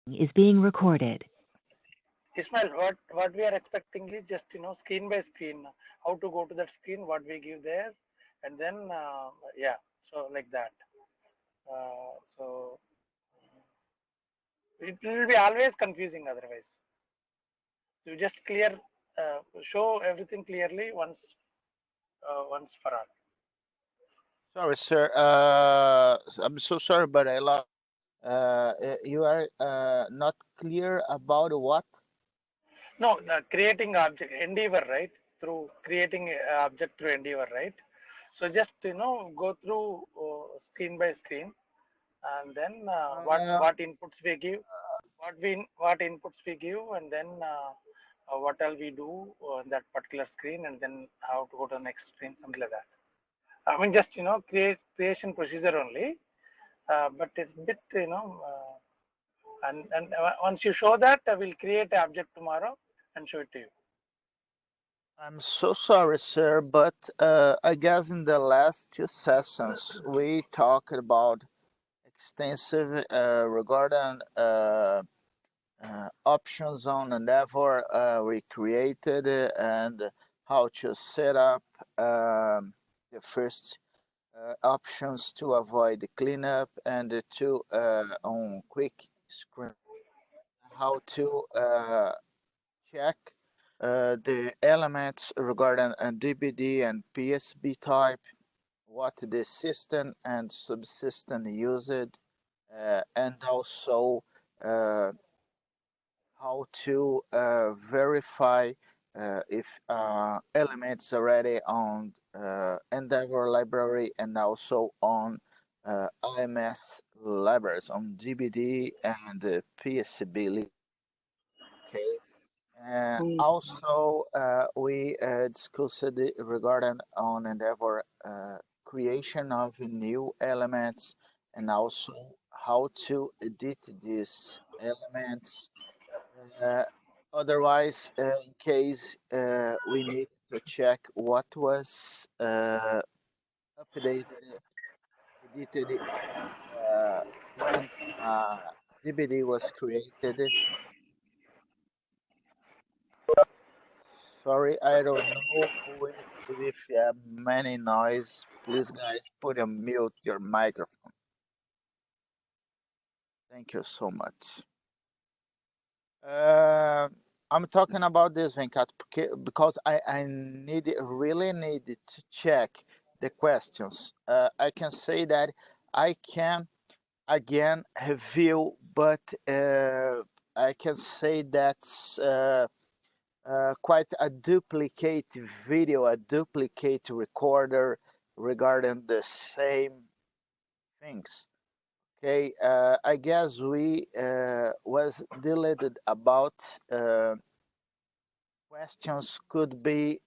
Is being recorded. Ismail, what we are expecting is just screen by screen, how to go to that screen, what we give there, and then yeah, so like that. So it will be always confusing otherwise. You just show everything clearly once for all. Sorry, sir. I'm so sorry, but I lost. You are not clear about what? No, creating object endeavor, right? Through creating a object through endeavor, right? So just go through screen by screen, and then Uh, what inputs we give, what inputs we give, and then what all we do on that particular screen, and then how to go to the next screen, something like that. I mean, just creation procedure only, but it's a bit and once you show that, we'll create an object tomorrow and show it to you. I'm so sorry, sir, but I guess in the last two sessions we talked about extensive regarding options on Endeavor we created and how to set up the first options to avoid the cleanup and the two on quick screen how to check the elements regarding a DBD and PSB type, what the system and subsystem used, and also uh, how to verify if elements already on Endeavor library and also on IMS libraries on DBD and PSB. Okay. Hmm. Also, we discussed it regarding on Endeavor creation of new elements and also how to edit these elements. Uh, Otherwise, in case we need to check what was updated, edited when uh, DBD was created. Sorry, I don't know who is with many noise. Please, guys, put on mute your microphone. Thank you so much. Uh, I'm talking about this, Venkat, because I really need to check the questions. I can say that I can again review, but I can say that's quite a duplicate video, a duplicate recorder regarding the same things. Okay, I guess we was deleted about questions could be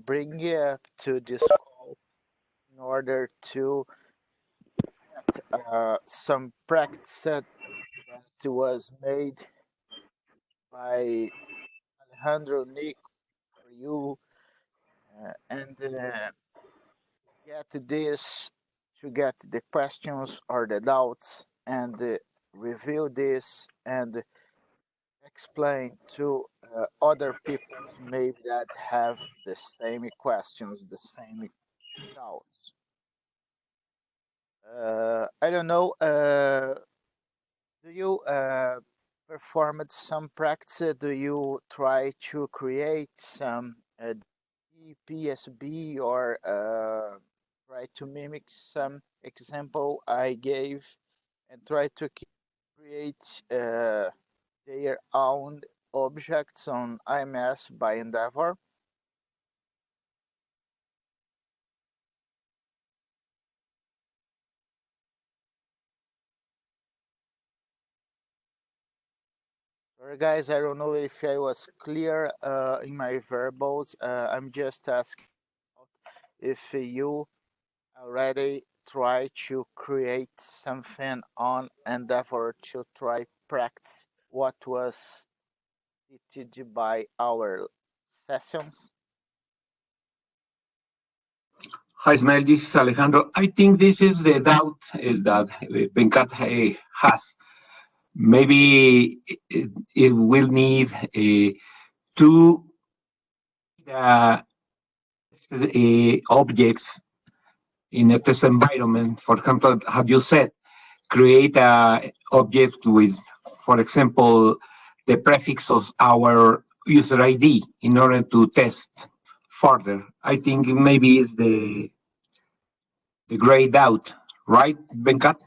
bring up to this call in order to get some practice that was made by Alejandro Nick for you and get this to get the questions or the doubts and review this and explain to other people maybe that have the same questions, the same doubts. I don't know. Do you perform some practice? Do you try to create some PSB or try to mimic some example I gave and try to create their own objects on IMS by Endeavor? Sorry guys, I don't know if I was clear in my verbals. I'm just asking if you already try to create something on Endeavor to try practice what was teach by our sessions. Hi, Ismail. This is Alejandro. I think this is the doubt that Venkat has maybe it will need two uh, objects in a test environment. For example, have you said create a object with, for example, the prefix of our user ID in order to test further? I think maybe it's the grayed out, right, Venkat?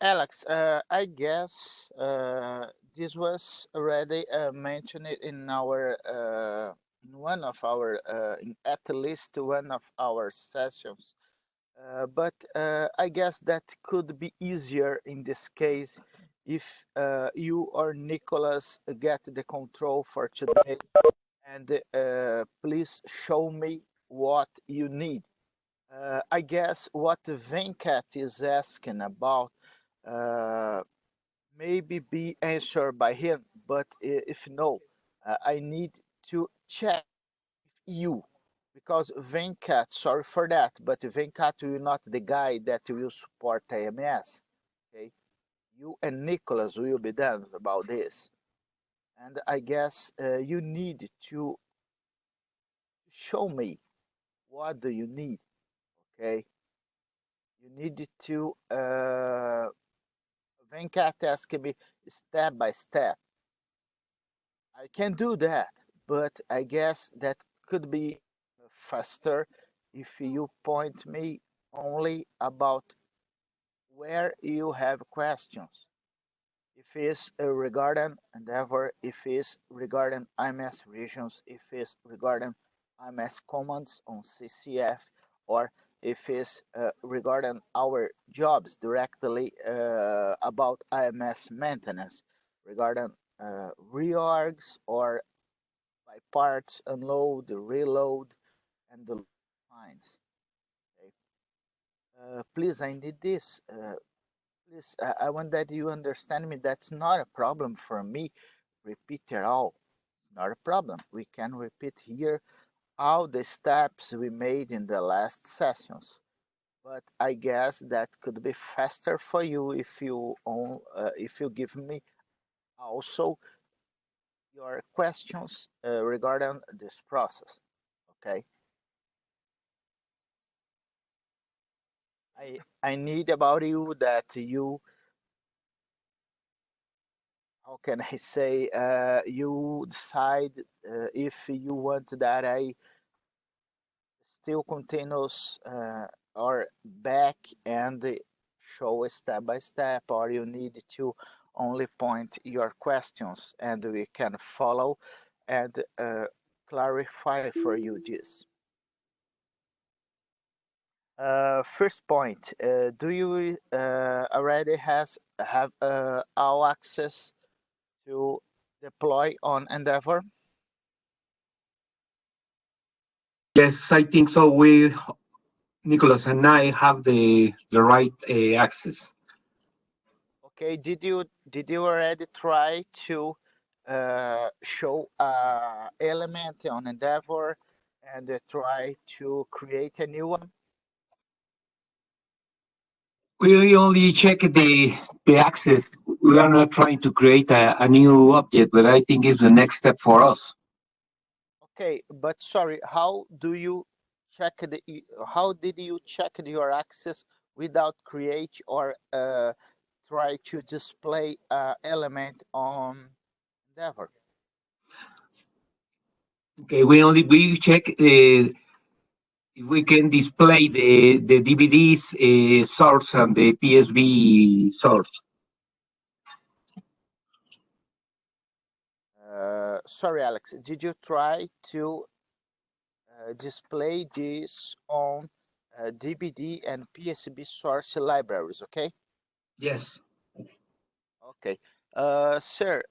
Alex, I guess this was already mentioned in our in one of our in at least one of our sessions. But I guess that could be easier in this case if you or Nicholas get the control for today, and please show me what you need. I guess what Venkat is asking about uh, maybe be answered by him, but if no, I need to check you because Venkat, sorry for that, but Venkat will not the guy that will support IMS. Okay, you and Nicholas will be done about this, and I guess you need to show me what do you need. Okay, you need to Venkat asked me step by step. I can do that, but I guess that could be faster if you point me only about where you have questions. If it's regarding Endeavor, if it's regarding IMS regions, if it's regarding IMS commands on CCF, or if it's regarding our jobs directly about IMS maintenance, regarding reorgs or by parts, unload, reload, and the lines. Okay? Please, I need this. Please, I want that you understand me. That's not a problem for me. Repeat it all. Not a problem. We can repeat here all the steps we made in the last sessions. But I guess that could be faster for you if you give me also your questions regarding this process. Okay. I need about you that you, how can I say, you decide if you want that I still continuous or back and show step by step, or you need to only point your questions and we can follow and clarify for you this. First point, do you already have all access to deploy on Endeavor? Yes, I think so. We, Nicholas and I, have the right access. Okay, did you already try to show element on Endeavor and try to create a new one? We only check the access. We are not trying to create a new object, but I think it's the next step for us. Okay, but sorry, how did you check your access without create or try to display element on Endeavor? Okay, we check if we can display the DVD's source and the PSV source. Sorry, Alex, did you try to display this on DVD and PSB source libraries? Okay. Yes. Okay. Sir,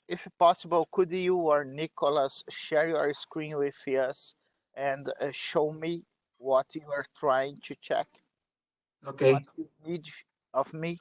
if possible, could you or Nicholas share your screen with us and show me what you are trying to check? What Okay. you need of me?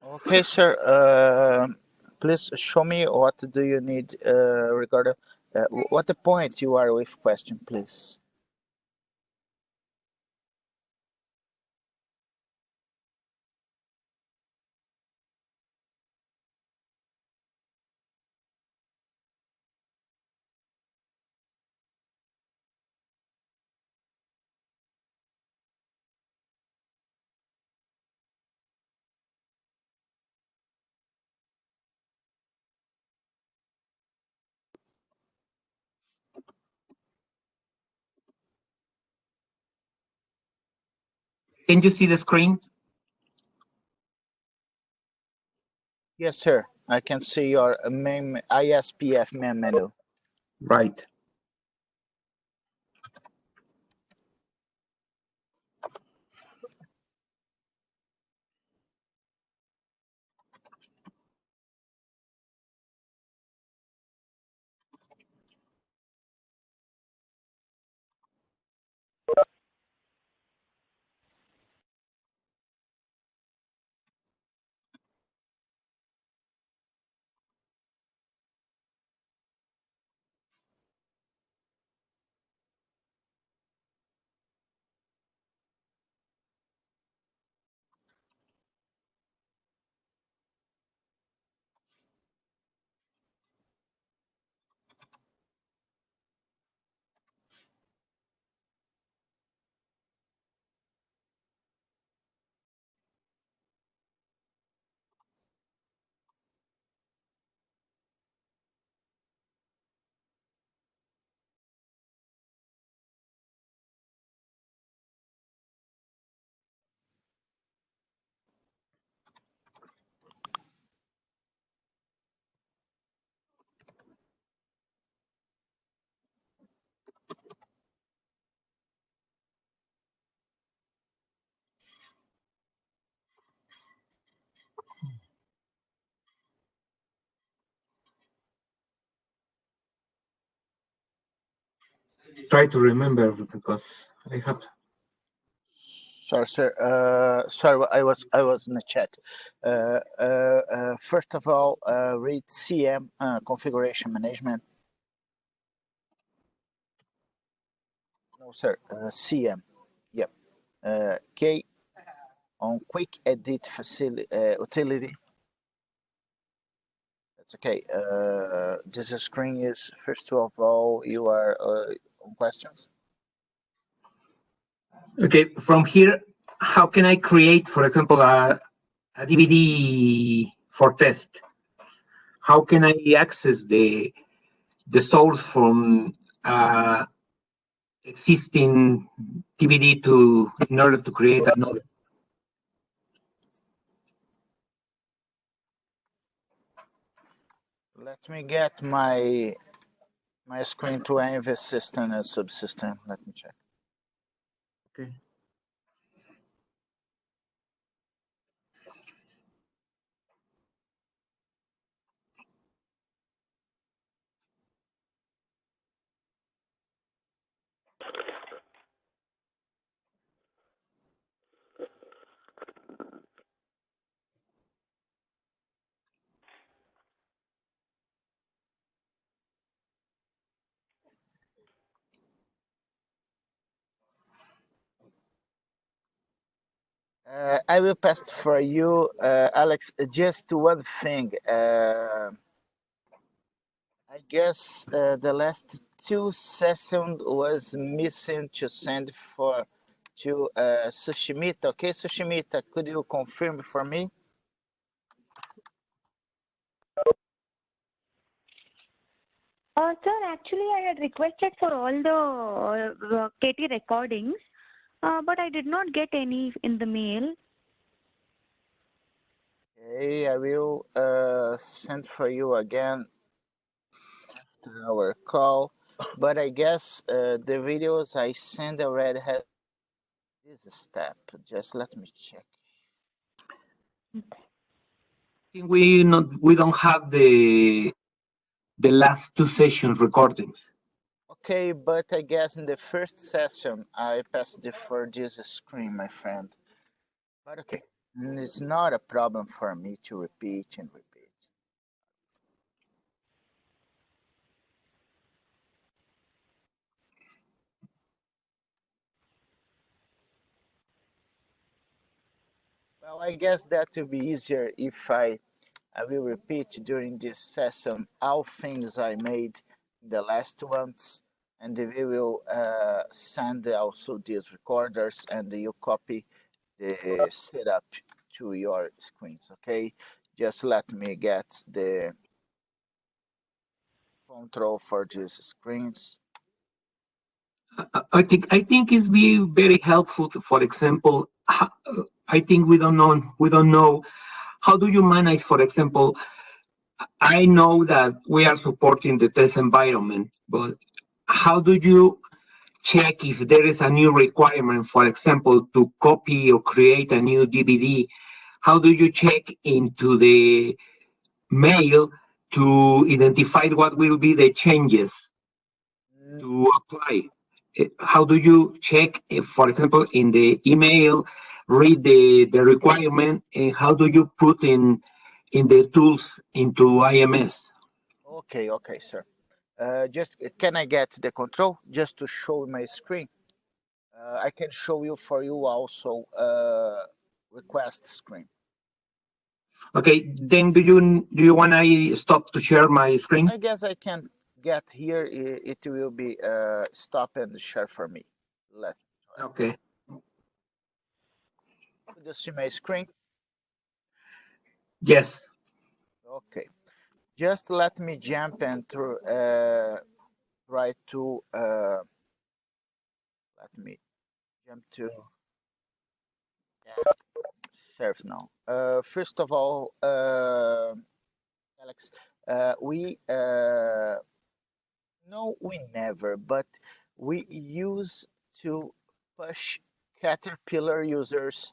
Okay, sir. Please show me what do you need regarding what the point you are with question, please. Can you see the screen? Yes, sir. I can see your main ISPF main menu. Right. Try to remember because I have. Sorry, sir. Sorry, I was in the chat. First of all, read CM configuration management. No, sir. CM. Yep. K on quick edit facility utility. That's okay. This screen is first of all you are on questions. Okay, from here, how can I create, for example, a DVD for test? How can I access the source from existing DVD to in order to create another? Let me get my screen to IMS system and subsystem. Let me check. Okay. I will pass for you, Alex. Just one thing. I guess the last two sessions was missing to send for to Sushimita. Okay, Sushimita, could you confirm for me? Sir, actually, I had requested for all the KT recordings, but I did not get any in the mail. Okay, I will send for you again after our call. But I guess the videos I sent already had this step. Just let me check. I think we don't have the last two sessions recordings. Okay, but I guess in the first session I passed it for this screen, my friend. But okay. It's not a problem for me to repeat and repeat. Well, I guess that will be easier if I will repeat during this session all things I made in the last ones, and we will send also these recorders, and you copy the setup to your screens. Okay, just let me get the control for these screens. I think it's be very helpful. For example, I think we don't know how do you manage. For example, I know that we are supporting the test environment, but how do you check if there is a new requirement, for example, to copy or create a new DVD? How do you check into the mail to identify what will be the changes Mm, to apply? How do you check, if, for example, in the email, read the requirement, and how do you put in the tools into IMS? Okay, okay, sir. Just can I get the control just to show my screen? I can show you for you also request screen. Okay, then do you want I stop to share my screen? I guess I can get here. It will be stop and share for me. Let me try. Okay. Could you see my screen? Yes. Okay. Just let me jump and through try to let me jump to serve now. First of all, Alex, we no, we never, but we use to push Caterpillar users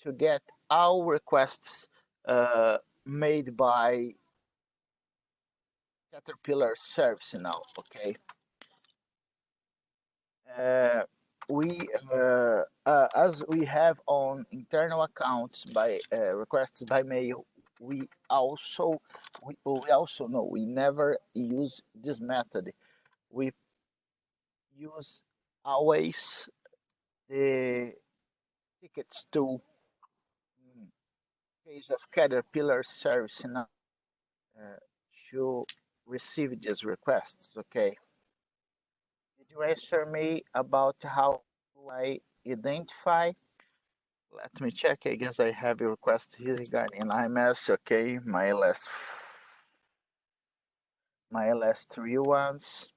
to get our requests made by Caterpillar service now. Okay, uh, we as we have on internal accounts by requests by mail, we also we also know we never use this method. We use always the tickets to case of Caterpillar service now to receive these requests. Okay, did you answer me about how I identify? Let me check. I guess I have a request here regarding IMS. Okay, my last three ones.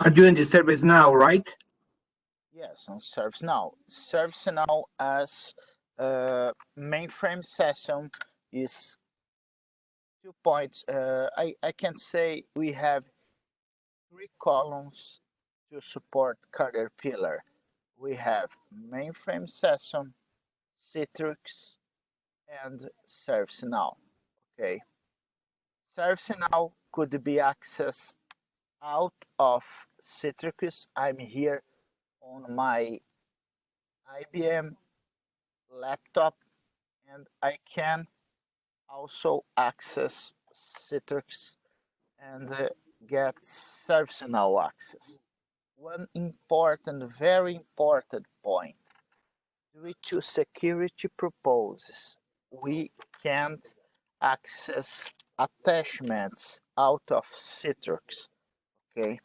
Are you in the service now, right? Yes, on ServiceNow. ServiceNow as mainframe session is 2 points. I can say we have three columns to support Caterpillar. We have mainframe session, Citrix, and ServiceNow. Okay, ServiceNow could be accessed out of Citrix. I'm here on my IBM laptop, and I can also access Citrix and get ServiceNow access. One important, very important point, due to security purposes, we can't access attachments out of Citrix. Okay,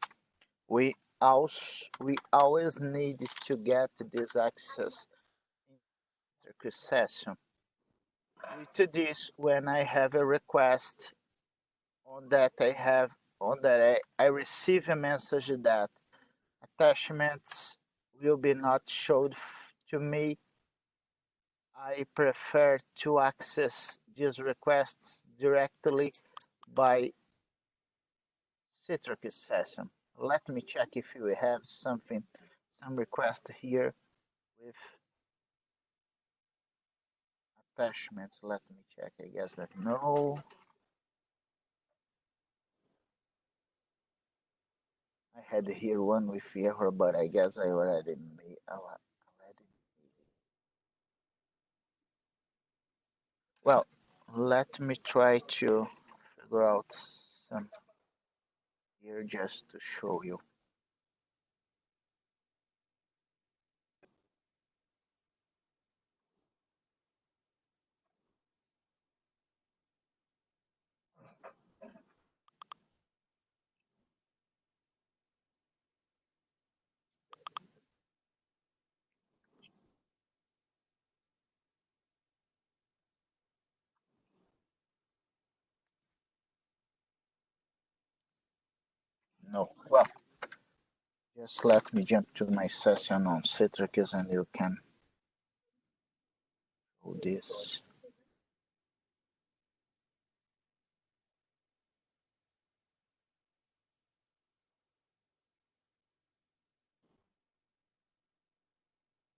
we always need to get this access in Citrix session. With this, when I have a request on that I receive a message that attachments will be not showed to me, I prefer to access these requests directly by Citrix session. Let me check if we have some request here with attachments. Let me check. I guess that no. I had here one with error, but I guess I already made. Well, let me try to figure out some here just to show you. No, well, just let me jump to my session on Citrix and you can do this.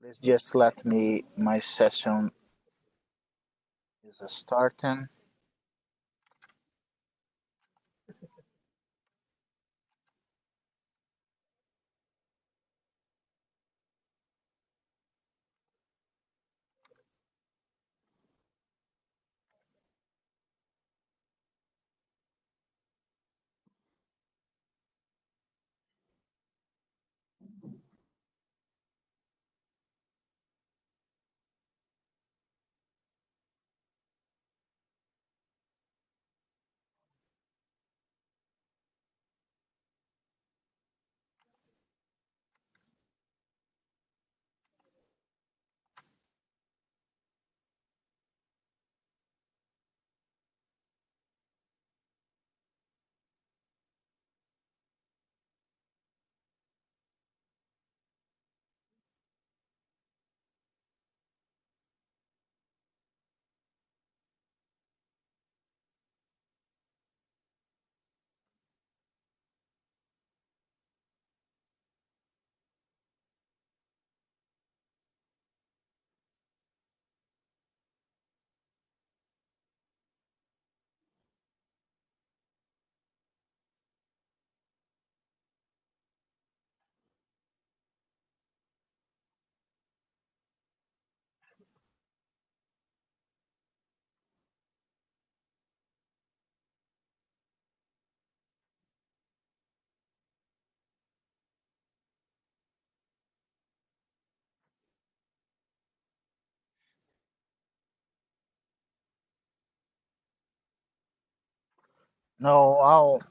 Please just let me, my session is starting. No, all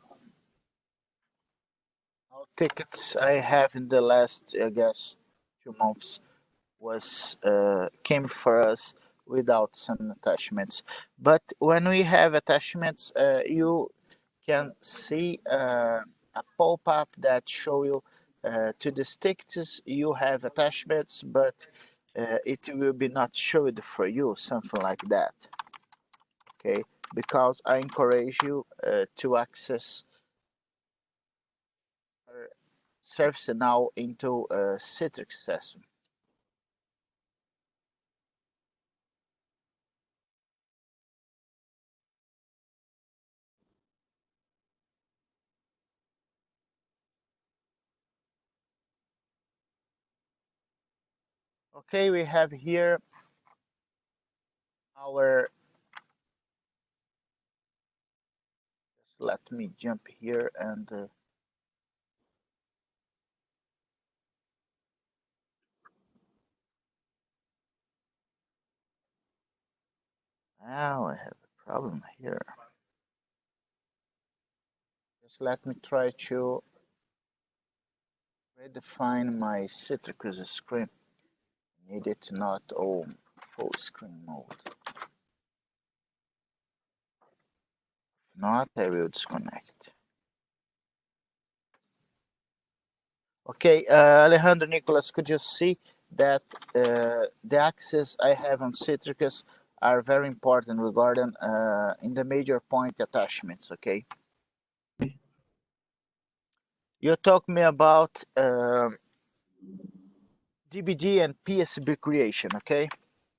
tickets I have in the last, I guess, 2 months was came for us without some attachments. But when we have attachments, you can see a pop-up that show you to the tickets you have attachments, but it will be not showed for you, something like that. Okay, because I encourage you to access service now into Citrix system. Okay, we have here our, just let me jump here and now I have a problem here. Just let me try to redefine my Citrix screen. Need it not on full screen mode. If not, I will disconnect. Okay, Alejandro, Nicolas, could you see that the access I have on Citrix are very important regarding in the major point attachments, okay? You talked me about DBG and PSB creation, okay?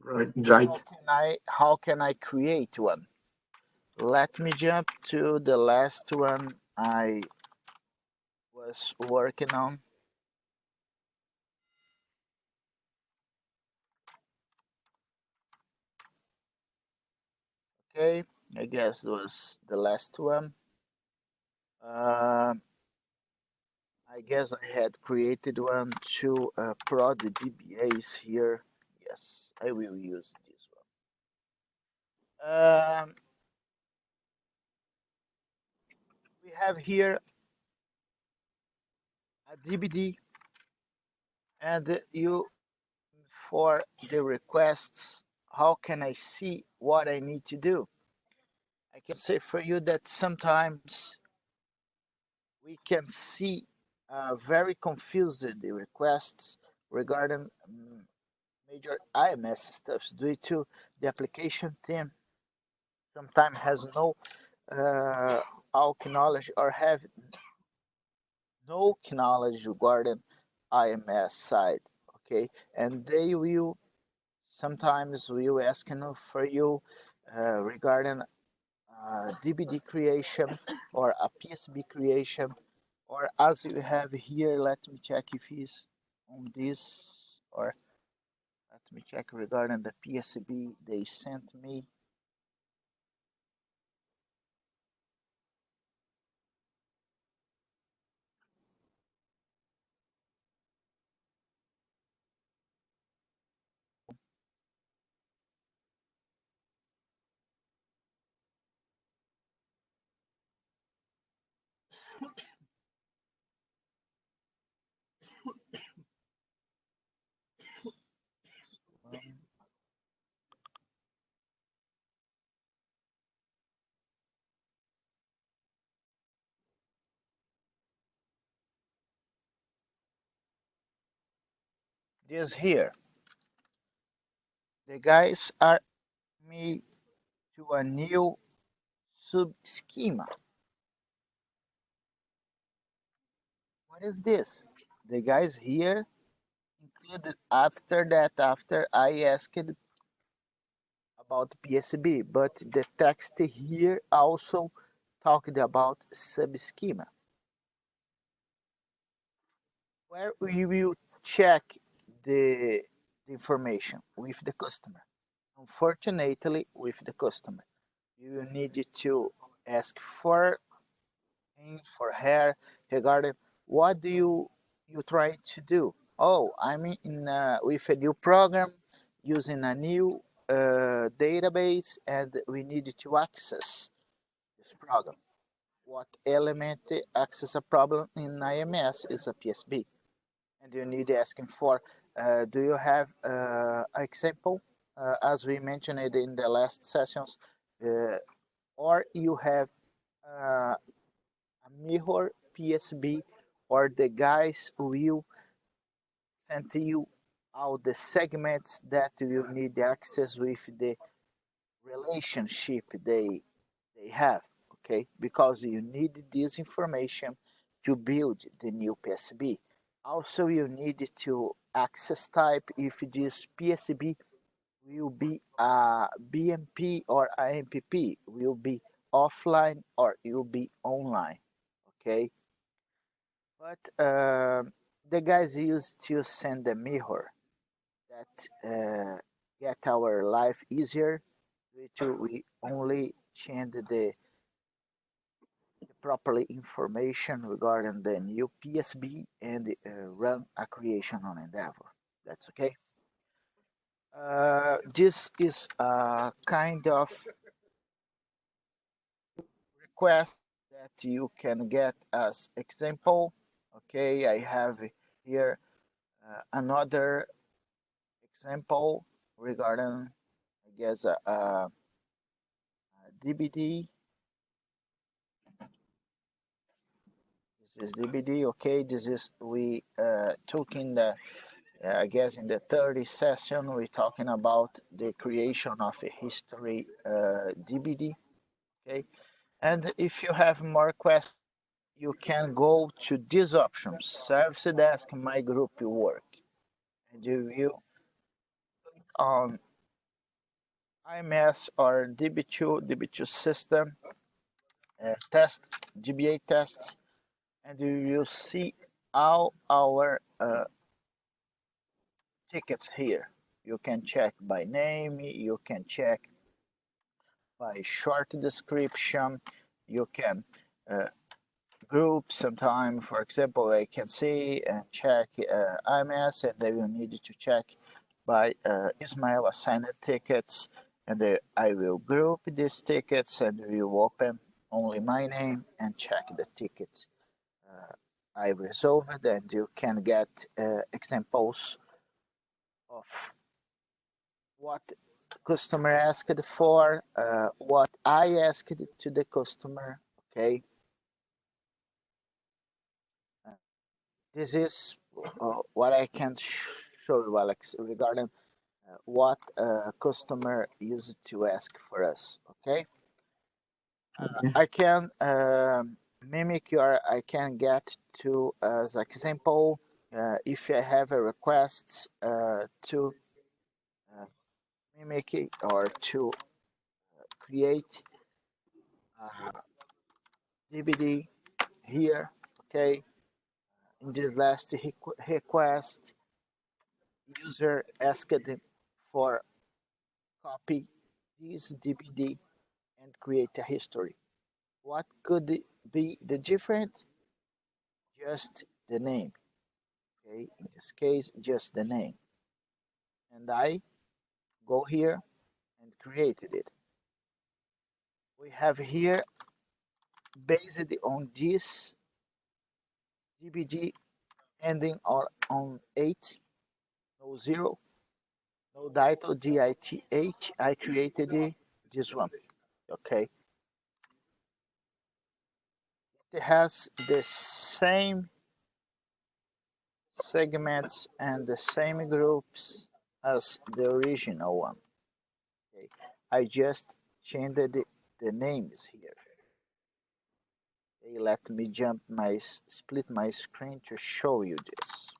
Right. How can I create one? Let me jump to the last one I was working on. Okay, I guess it was the last one. I guess I had created one to prod the DBAs here. Yes, I will use this one. We have here a DBD, and you for the requests. How can I see what I need to do? I can say for you that sometimes we can see very confused the requests regarding major IMS stuffs due to the application team sometimes has no AUK knowledge or have no knowledge regarding IMS side. Okay, and they will sometimes will asking for you regarding DBD creation or a PSB creation, or as you have here, let me check if he's on this, or let me check regarding the PSB they sent me. This here, the guys are me to a new sub schema. What is this? The guys here included after that, after I asked about PSB, but the text here also talked about sub schema, where we will check the, the information with the customer. Unfortunately, with the customer, you need to ask for him, for her, regarding what do you try to do. Oh, I'm in with a new program using a new database, and we need to access this program. What element access a problem in IMS is a PSB, and you need asking for. Do you have example, as we mentioned it in the last sessions, or you have a mirror PSB, or the guys will send to you all the segments that you need access with the relationship they have, okay? Because you need this information to build the new PSB. Also, you need to access type if this PSB will be a BMP or a MPP, will be offline or will be online, okay? But the guys used to send a mirror that get our life easier. We only change the properly information regarding the new PSB and run a creation on Endeavor. That's okay. This is a kind of request that you can get as example. Okay, I have here another example regarding, I guess, a DBD. This is DBD. Okay, this is we took in the I guess in the third session we're talking about the creation of a history DBD. Okay, and if you have more questions, you can go to these options: Service Desk, My Group Work, and you will click on IMS or DB2 system test, GBA test, and you will see all our tickets here. You can check by name, you can check by short description, you can group sometime. For example, I can see and check IMS, and they will need to check by Ismail assigned tickets, and I will group these tickets and will open only my name and check the tickets I resolved, and you can get examples of what customer asked for, what I asked to the customer. Okay, this is what I can show you, Alex, regarding what a customer used to ask for us. Okay, Okay. I can mimic your. I can get to as example if I have a request to mimic it or to create a DVD here. Okay, in this last request, user asked for copy this DVD and create a history. What could be the difference? Just the name. Okay, in this case, just the name. And I go here and created it. We have here, based on this DVD ending on 8, no 0, no title, DITH, I created this one. Okay, it has the same segments and the same groups as the original one. Okay, I just changed the names here. Okay, let me split my screen to show you this.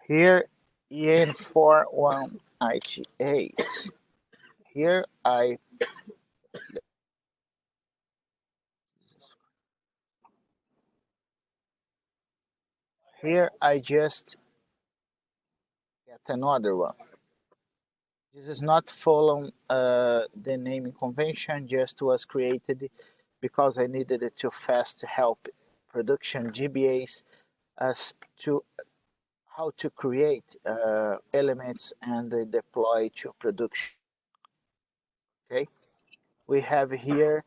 Here EN41IT8. Here I just get another one. This is not following the naming convention, just was created because I needed it to fast help production GBAs as to how to create elements and deploy to production. Okay, we have here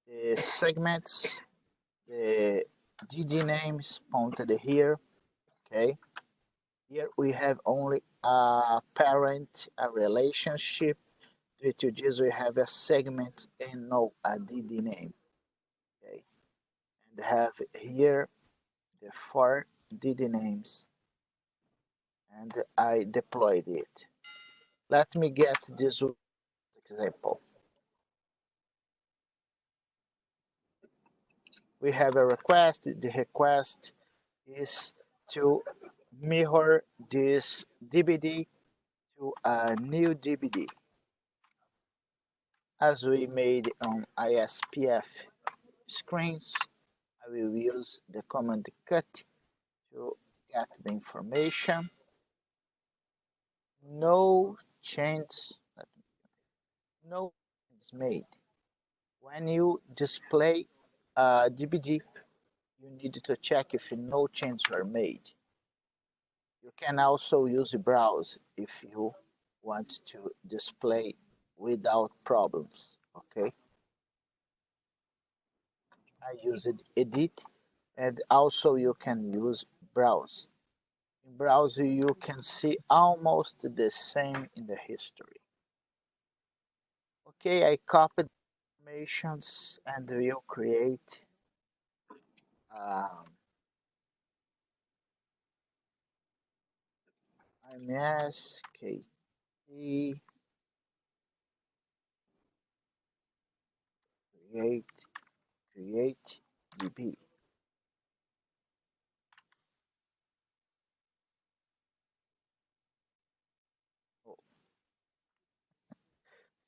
the segments, the DD names pointed here. Okay, here we have only a parent, a relationship. Due to this, we have a segment and no a DD name. Okay, and have here the 4 DD names, and I deployed it. Let me get this example. We have a request. The request is to mirror this DVD to a new DVD. As we made on ISPF screens, I will use the command cut to get the information. No change, no change made. When you display a DVD, you need to check if no changes were made. You can also use browse if you want to display without problems. Okay, I used edit, and also you can use browse. In browser you can see almost the same in the history. Okay, I copied informations and will create um, IMS KT create DB. Oh,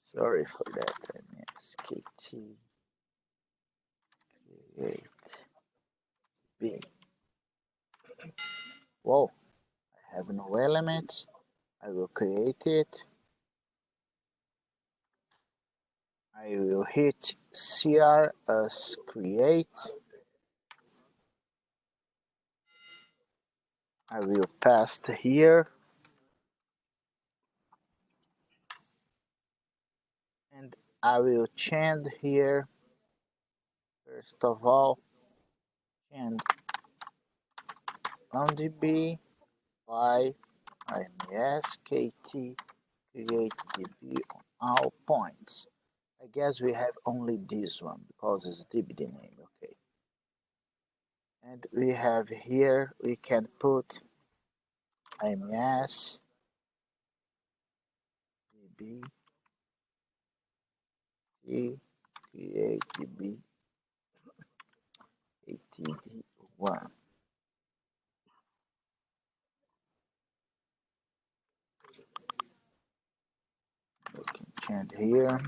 sorry for that. IMS KT create B. Whoa, I have no elements. I will create it. I will hit CR as create. I will paste here. And I will change here. First of all, change LongDB by IMS KT create DB on all points. I guess we have only this one because it's DB name, okay. And we have here, we can put IMS DB create DB ATD1. We can change here,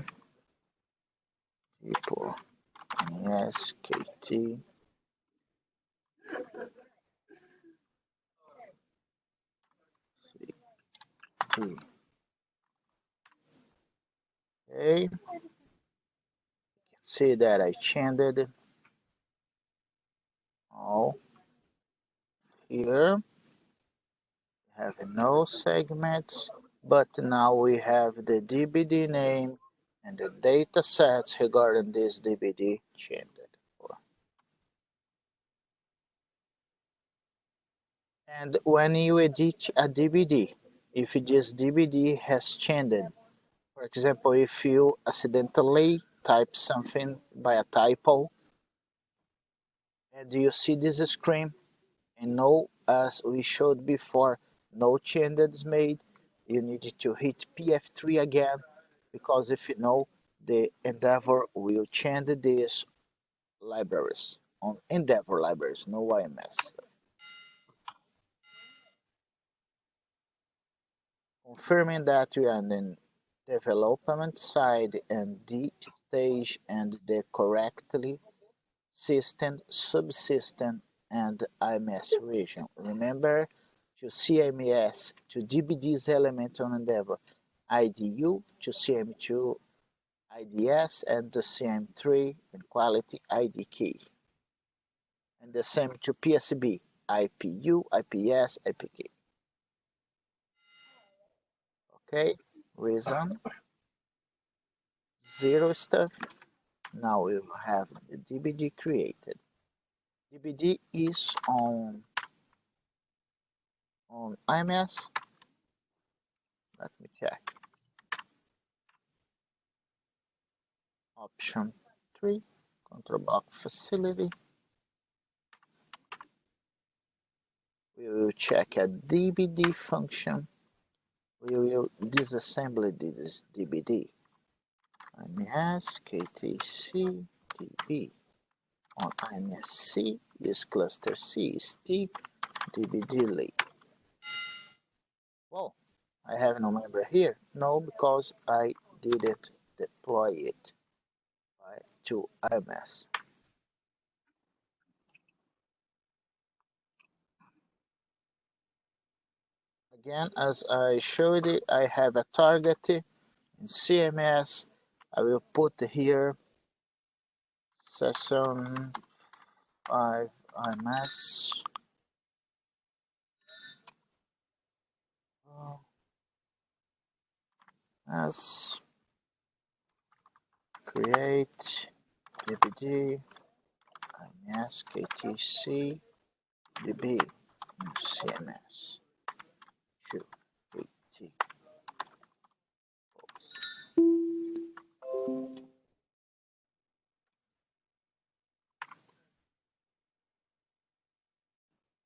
people IMS KT okay. See that I changed all here. We have no segments, but now we have the DBD name and the data sets regarding this DBD changed. And when you edit a DBD, if this DBD has changed, for example, if you accidentally type something by a typo and you see this screen and no, as we showed before, no changes made, you need to hit PF3 again, because if you know, the Endeavor will change these libraries on Endeavor libraries, no IMS. Confirming that we are in the development side and the stage and the correctly system, subsystem, and IMS region. Remember to CMS to DBD's element on Endeavor, IDU to CM2 IDS and to CM3 and quality ID key. And the same to PSB, IPU, IPS, IPK. Okay, reason, zero stuff. Now we have the DBD created. DBD is on IMS. Let me check. Option 3, control block facility. We will check a DBD function. We will disassemble this DBD. IMS KTC DB. On IMS C, use cluster C steep DBD link. Well, I have no member here. No, because I didn't deploy it to IMS. Again, as I showed it, I have a target in CMS. I will put here session 5 IMS. As create DBD IMS KTC DB CMS 2 AT.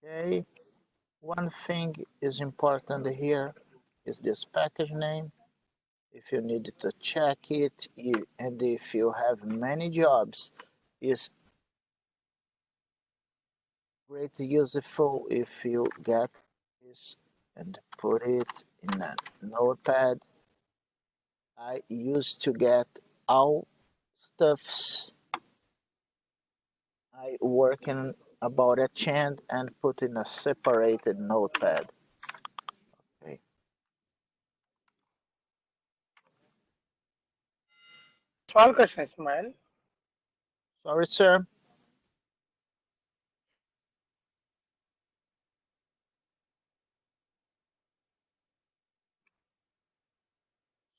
Okay, One thing is important here is this package name. If you need to check it, and if you have many jobs, is great useful if you get this and put it in a notepad. I used to get all stuffs I working about a chant and put in a separated notepad. Okay. Small question, Ismail. Sorry, sir.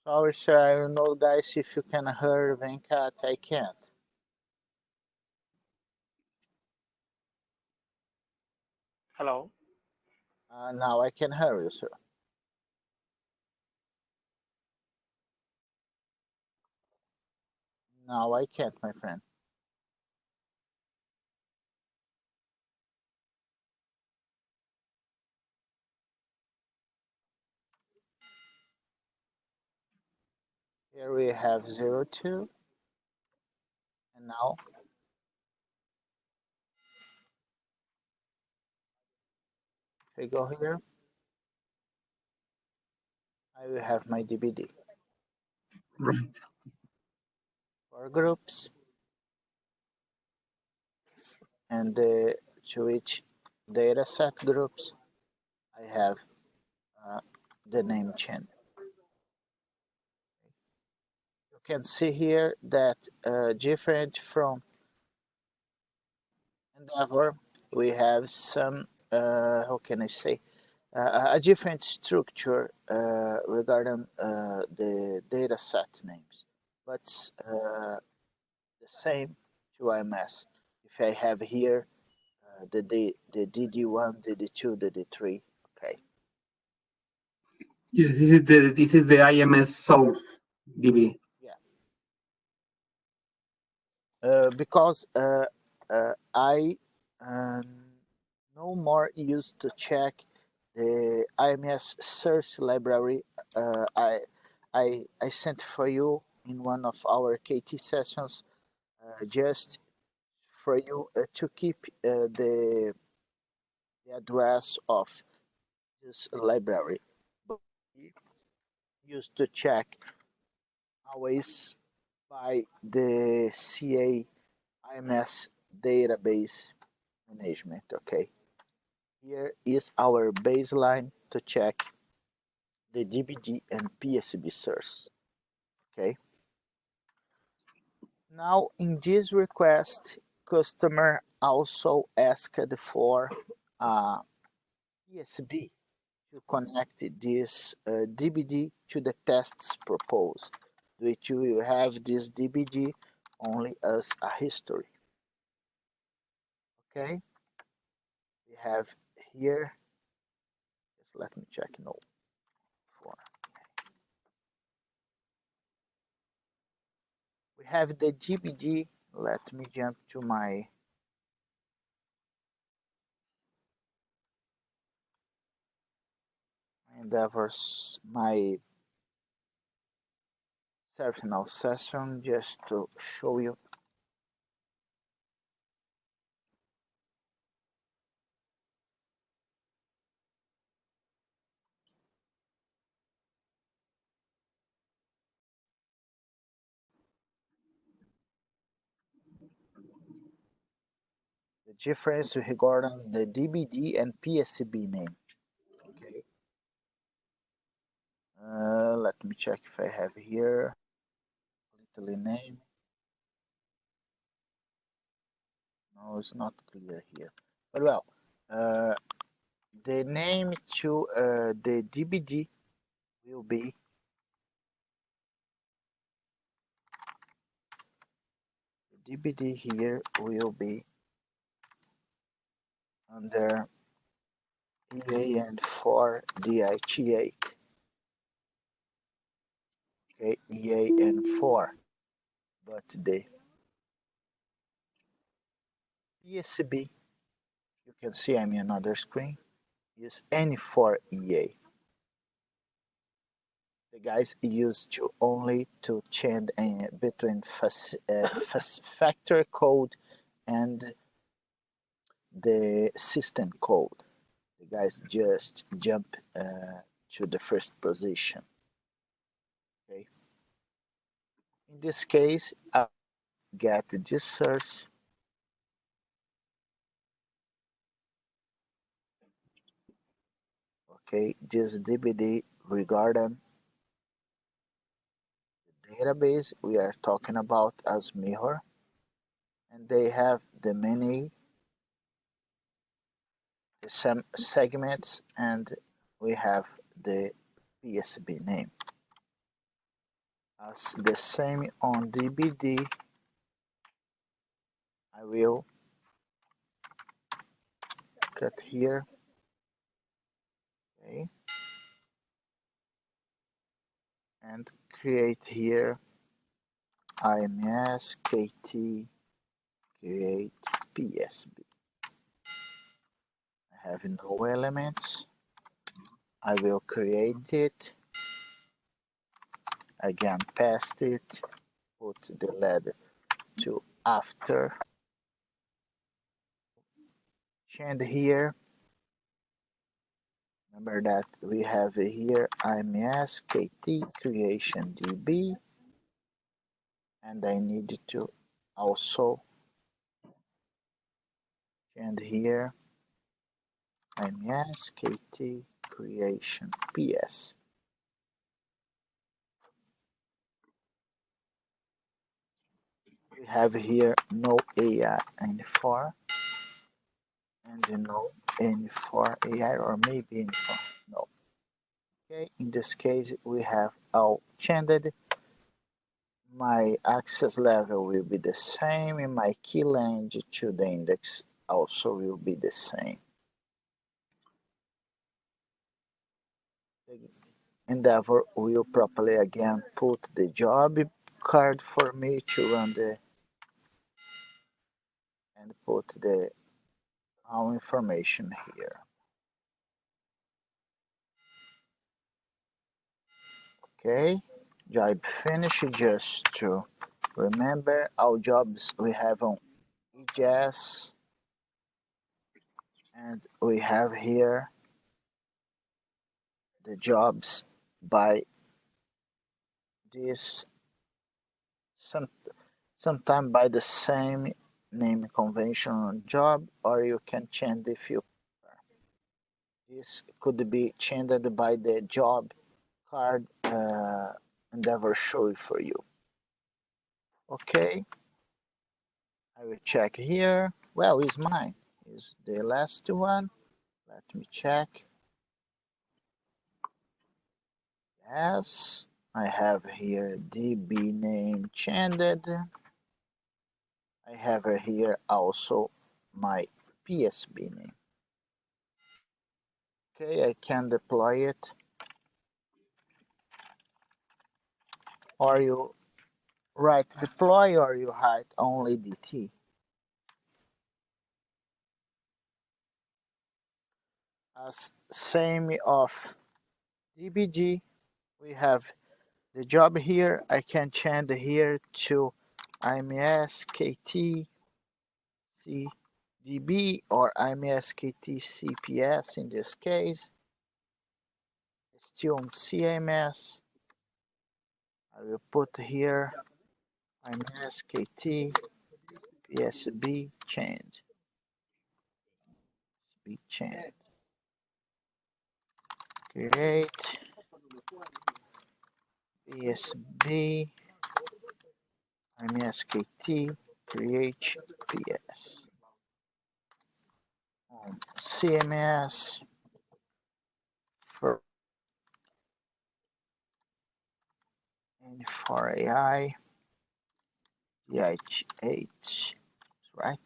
Sorry, sir. I don't know, guys, if you can hear Venkat. I can't. Hello. Now I can hear you, sir. Now I can't, my friend. Here we have 02. And now if I go here, I will have my DBD. Right. For groups, and to each dataset groups, I have the name chain. You can see here that different from Endeavor, we have some, how can I say, a different structure regarding the dataset names, but the same to IMS. If I have here the DD1, DD2, DD3, okay. Yes, this is the IMS source DB. Yeah. Because I no more used to check the IMS search library. I sent for you in one of our KT sessions, just for you to keep the address of this library. But we used to check always by the CA IMS database management. Okay, here is our baseline to check the DBD and PSB source. Okay, now in this request, customer also asked for PSB to connect this DBD to the tests proposed, which will have this DBD only as a history. Okay, we have here, just let me check no for. We have the DBD. Let me jump to my endeavors, my terminal session, just to show you. The difference regarding the DBD and PSB name. Okay. Let me check if I have here little name. No, it's not clear here. But well, the name to the DBD will be the DBD here will be under EAN4 DIT8. Okay, EAN4. But the PSB, you can see I'm in another screen, use N4EA. The guys used to only to change between factory code and the system code. The guys just jump to the first position. Okay. In this case, I get this source. Okay, this DVD regarding the database we are talking about as mirror, and they have the many some segments, and we have the PSB name. As the same on DVD, I will cut here, okay, and create here IMS KT create PSB. I have no elements. I will create it again, paste it, put the letter to after, change here. Remember that we have here IMS KT creation DB, and I need to also change here IMS KT creation PS. We have here no AI N4 and no N4 AI, or maybe N4, no. Okay, in this case we have all changed. My access level will be the same, and my key length to the index also will be the same. The Endeavor will properly again put the job card for me to run the and put the all information here. Okay, job finish. Just to remember, all jobs we have on EJS, and we have here the jobs by this sometime by the same name conventional job, or you can change if you prefer. This could be changed by the job card Endeavor show it for you. Okay, I will check here. Well, it's mine. Is the last one. Let me check. Yes, I have here DB name changed. I have here also my PSB name. Okay, I can deploy it. Or you write deploy, or you write only DT. As same of DBG, we have the job here. I can change here to IMS KT CDB or IMS KT CPS in this case. Still on CMS. I will put here IMS KT PSB change. PSB change. Create PSB IMS KT create PS. CMS for for AI DHH, right?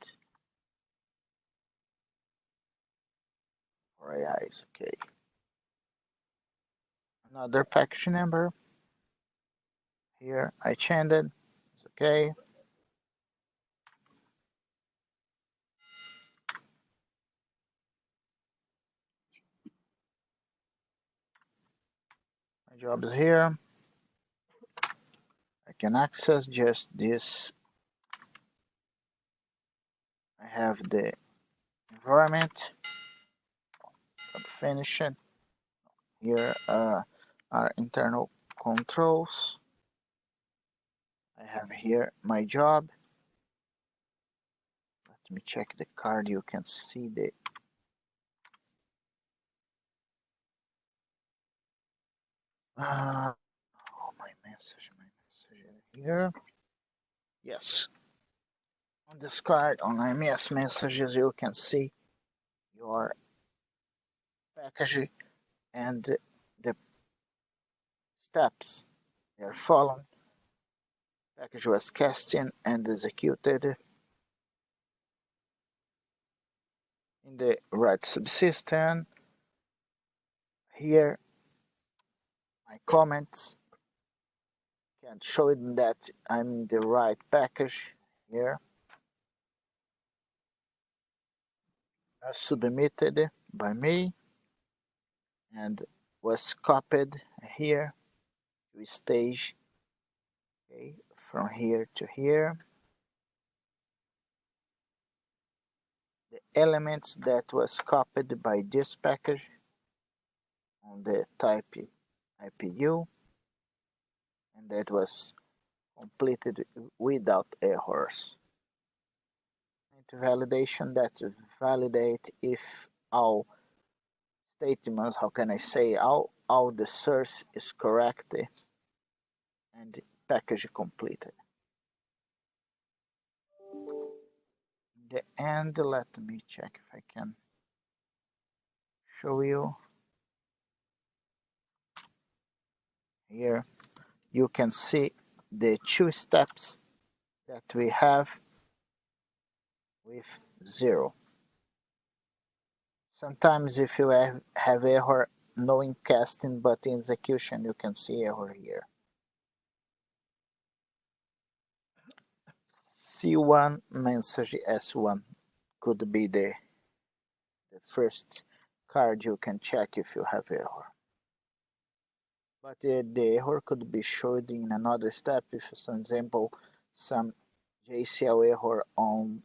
For AI is okay. Another package number. Here I changed it. It's okay. jobs here. I can access just this. I have the environment. Finish it. Here are internal controls. I have here my job. Let me check the card. You can see the my message here. Yes, on this card on IMS messages you can see your package and the steps they are following. Package was casting and executed in the right subsystem. Here my comments can show it that I'm in the right package here. As submitted by me and was copied here to stage, okay, from here to here. The elements that was copied by this package on the type IPU and that was completed without errors. And validation that validate if all statements, how can I say, all the source is correct and package completed. In the end, let me check if I can show you. Here you can see the two steps that we have with 0. Sometimes if you have error no in casting but in execution, you can see error here. C1 message S1 could be the first card you can check if you have error. But the error could be showed in another step if, for example, some JCL error on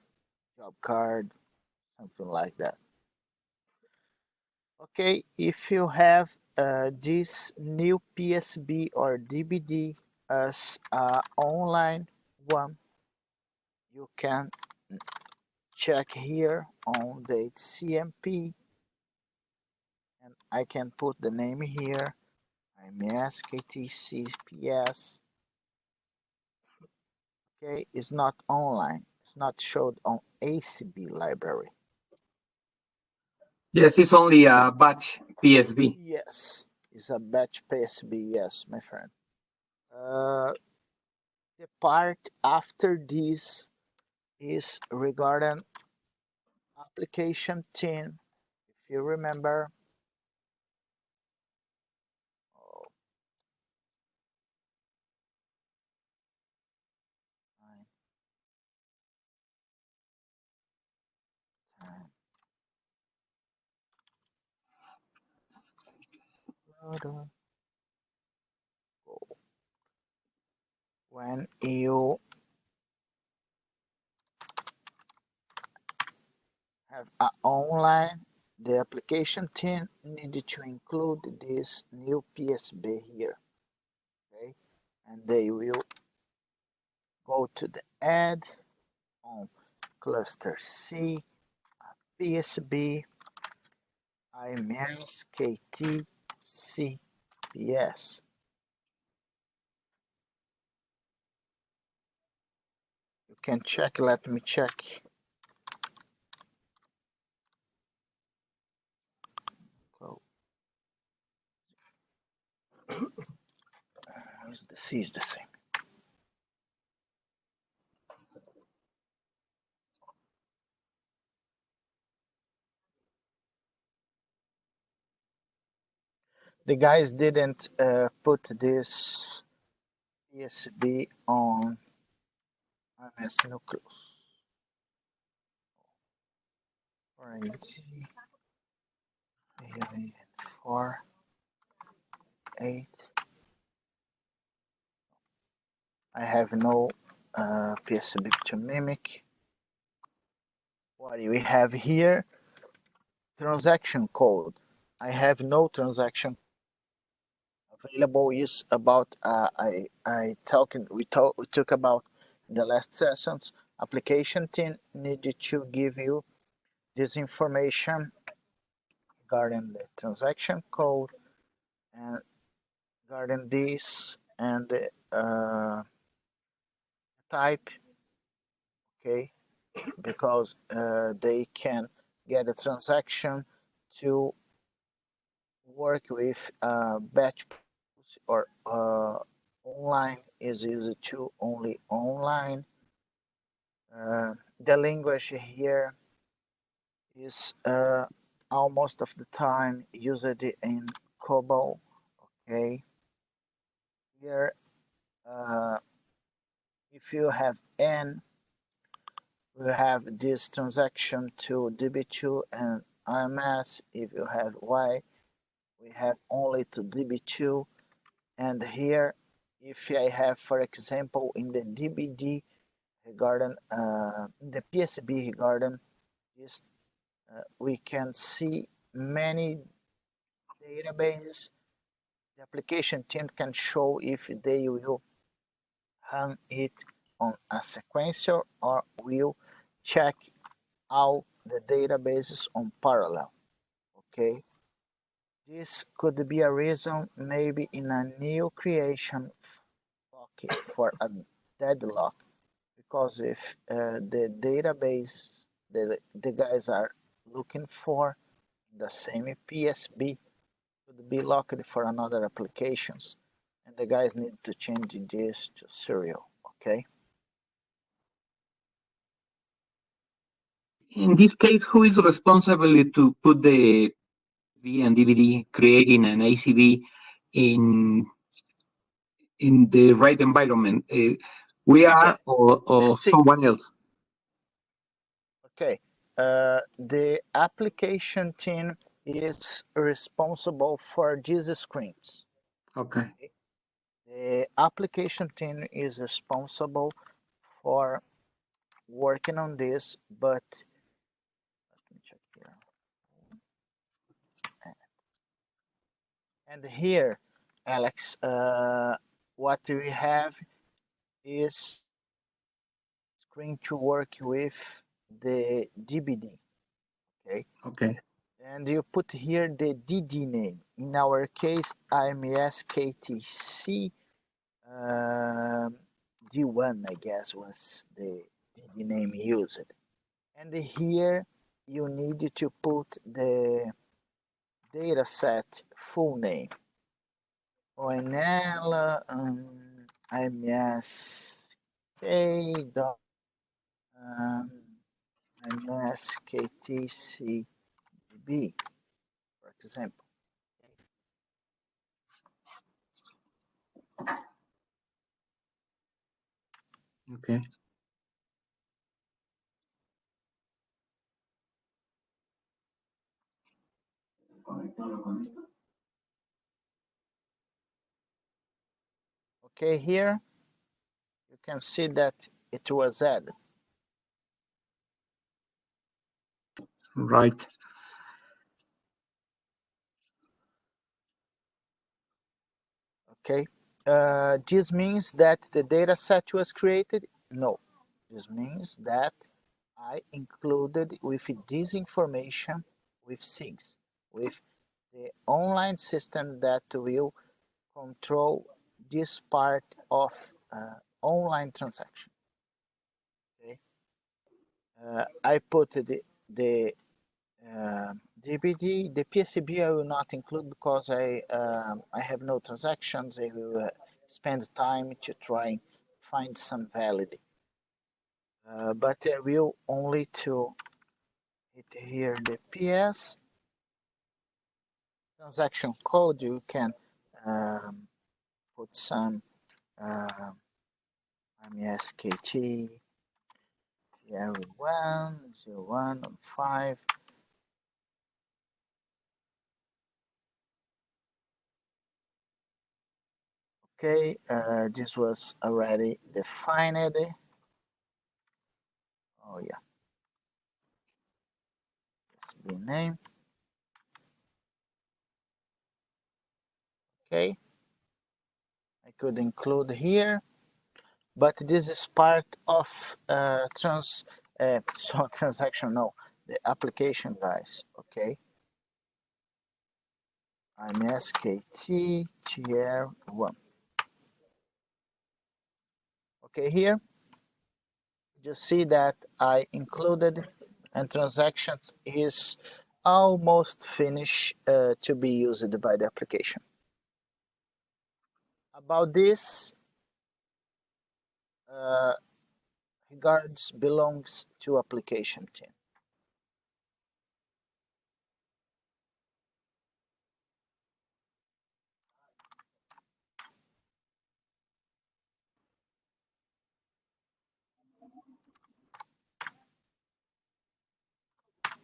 job card, something like that. Okay, if you have this new PSB or DBD as online one, you can check here on the CMP, and I can put the name here, IMS KTCPS. Okay, it's not online, it's not showed on ACB library. Yes, it's only a batch PSB. Yes, it's a batch PSB, yes, my friend. The part after this is regarding application 10. If you remember, oh, 9, 10. When you have an online, the application team needed to include this new PSB here, okay? And they will go to the add on cluster C, PSB, IMS, KT, CPS. You can check, let me check. The C is the same. The guys didn't put this PSB on IMS nucleus. 4, 8, I have no PSB to mimic. What we have here, transaction code. I have no transaction available. Is about we talk about in the last sessions. Application team needed to give you this information regarding the transaction code and regarding this and the type, okay, because they can get a transaction to work with batch or online is used to only online. The language here is almost of the time used in COBOL. Okay, here if you have N, we have this transaction to DB2 and IMS. If you have Y, we have only to DB2. And here, if I have, for example, in the DBD regarding the PSB regarding this, we can see many databases. The application team can show if they will hang it on a sequential or will check all the databases on parallel. Okay, this could be a reason maybe in a new creation for a deadlock, because if the database the guys are looking for the same PSB could be locked for another applications, and the guys need to change this to serial. Okay. In this case, who is responsible to put the V and DVD, creating an ACV in the right environment? We are, or someone else? Okay. The application team is responsible for these screens. Okay. The application team is responsible for working on this, but let me check here. And here, Alex, what we have is screen to work with the DBD. Okay. Okay. And you put here the DD name. In our case, IMS KTC D1, I guess, was the DD name used. And here you need to put the dataset full name. ONL IMS K dot IMS KTC DB, for example. Okay. Okay, here you can see that it was added. Right. Okay. This means that the data set was created? No. This means that I included with this information with SIGs, with the online system that will control this part of online transaction. Okay. I put the DBD, the PSB I will not include because I have no transactions. I will spend time to try and find some validity. But I will only to hit here the PS transaction code. You can put some MESKT 010115. Okay, this was already defined. Oh yeah, it's been named. Okay, I could include here, but this is part of so transaction, no, the application, guys. Okay, IMS KT tier 1. Okay, here you see that I included, and transactions is almost finished to be used by the application. About this, regards belongs to application team.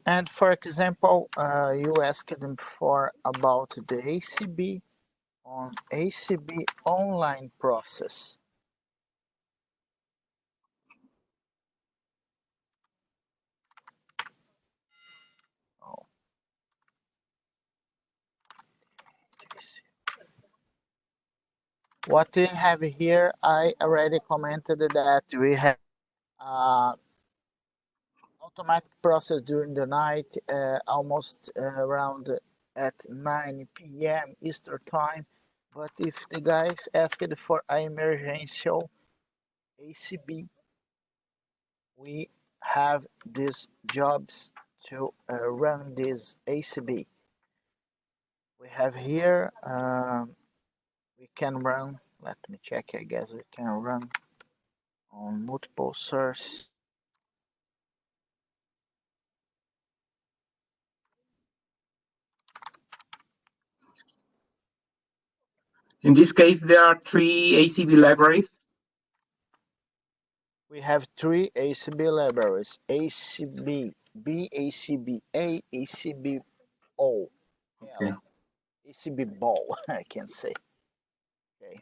And for example, you asked them for about the ACB on ACB online process. Oh, what we have here, I already commented that we have automatic process during the night, almost around at 9 p.m. Eastern time. But if the guys asked for emergency ACB, we have these jobs to run this ACB. We have here, we can run, let me check, I guess we can run on multiple sources. In this case, there are 3 ACB libraries. We have 3 ACB libraries: ACB B, ACB A, ACB O, Okay. L, ACB ball, I can say. Okay.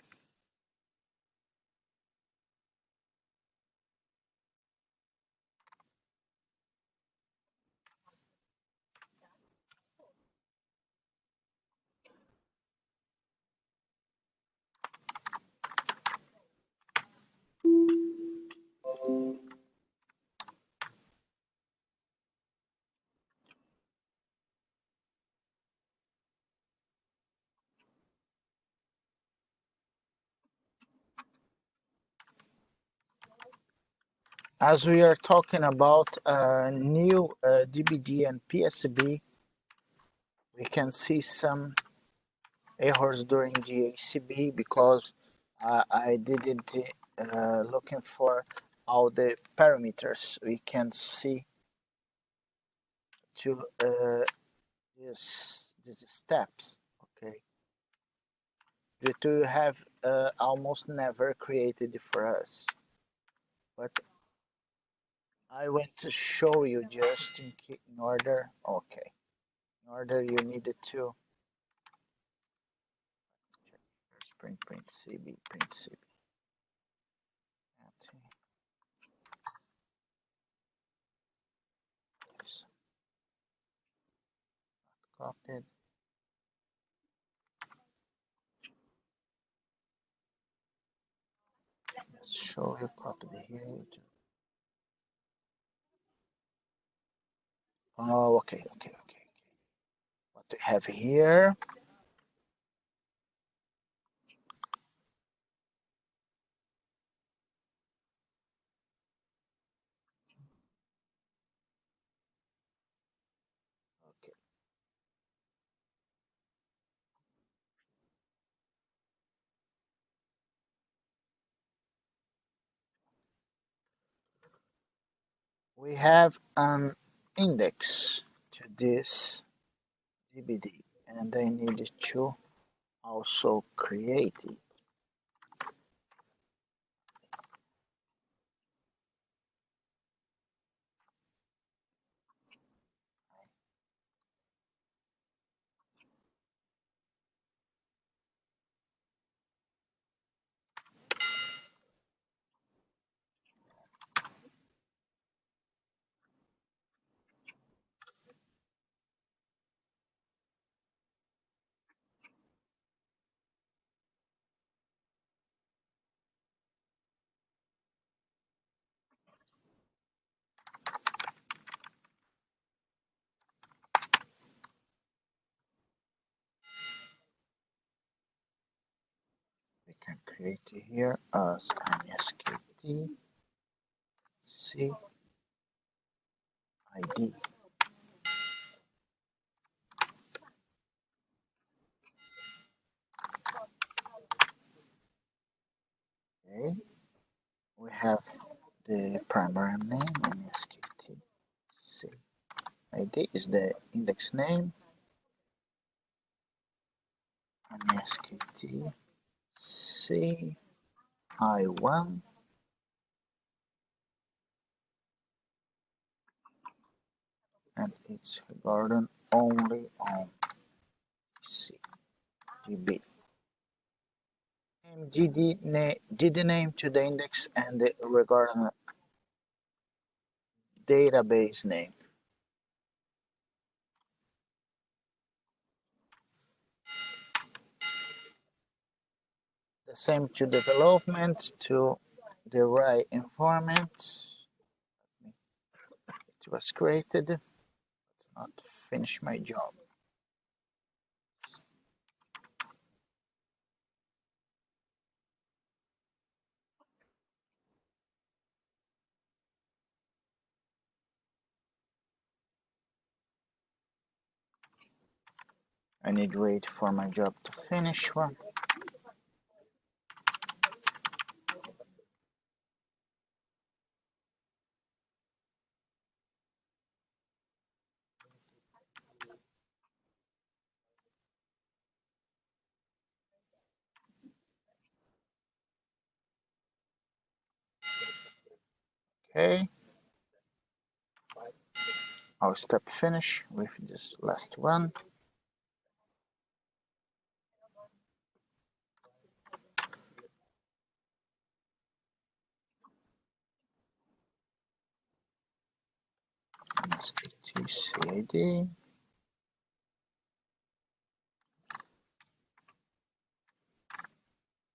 As we are talking about new DBD and PSB, we can see some errors during the ACB because I didn't looking for all the parameters we can see to these steps. Okay, the two have almost never created for us, but I want to show you just in order. Okay, in order you needed to check first print CB print CB. Copied. Let's show you copied here. Oh, okay. What we have here. Okay. We have an index to this DBD, and I need to also create it. create here as IMSKT C ID. Okay, we have the primary name IMSKT C ID is the index name IMSKT C I1 and it's regarding only on CDB. GD name to the index and the regarding database name. The same to development to the right environment. It was created. Let's not finish my job. I need to wait for my job to finish one. Okay. I'll step finish with this last one. CID.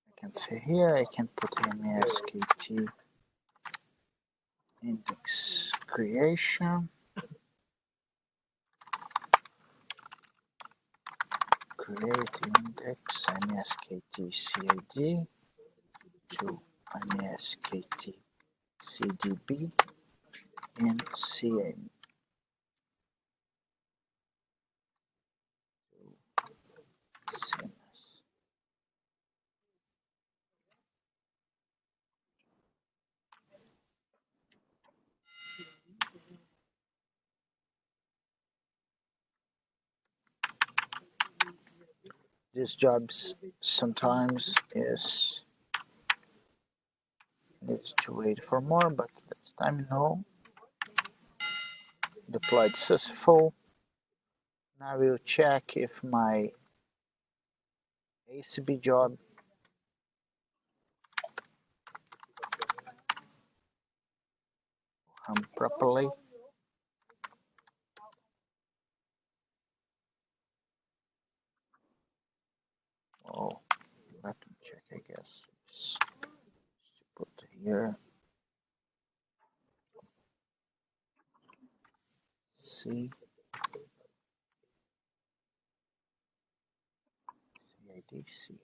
I can say here, I can put MSKT index creation. Create index MSKT CID to MSKT CDB in CN. These jobs sometimes is need to wait for more, but this time no. Deployed successful. Now we'll check if my ACB job run properly. Oh, let me check, I guess. Just put here. C. CID, C.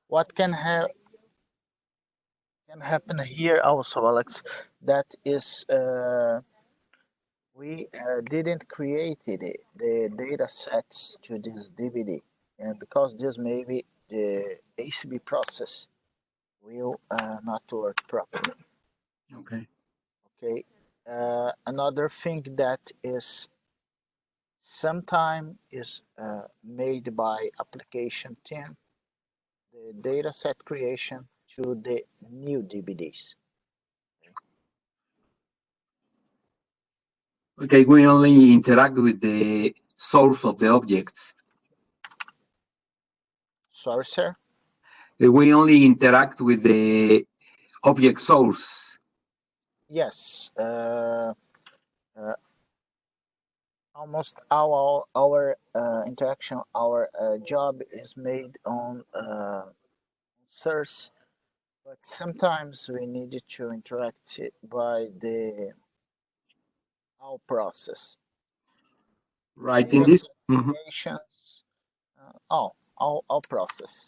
What can happen here also, Alex? That is, we didn't create the data sets to this DVD, and because this maybe the ACB process will not work properly. Okay. Okay. Another thing that is sometime is made by application team, the data set creation to the new DVDs. Okay, we only interact with the source of the objects. Sorry, sir? We only interact with the object source. Yes. Almost our interaction, our job is made on source, but sometimes we need to interact by the our process. Right. In Data this. certifications, all process.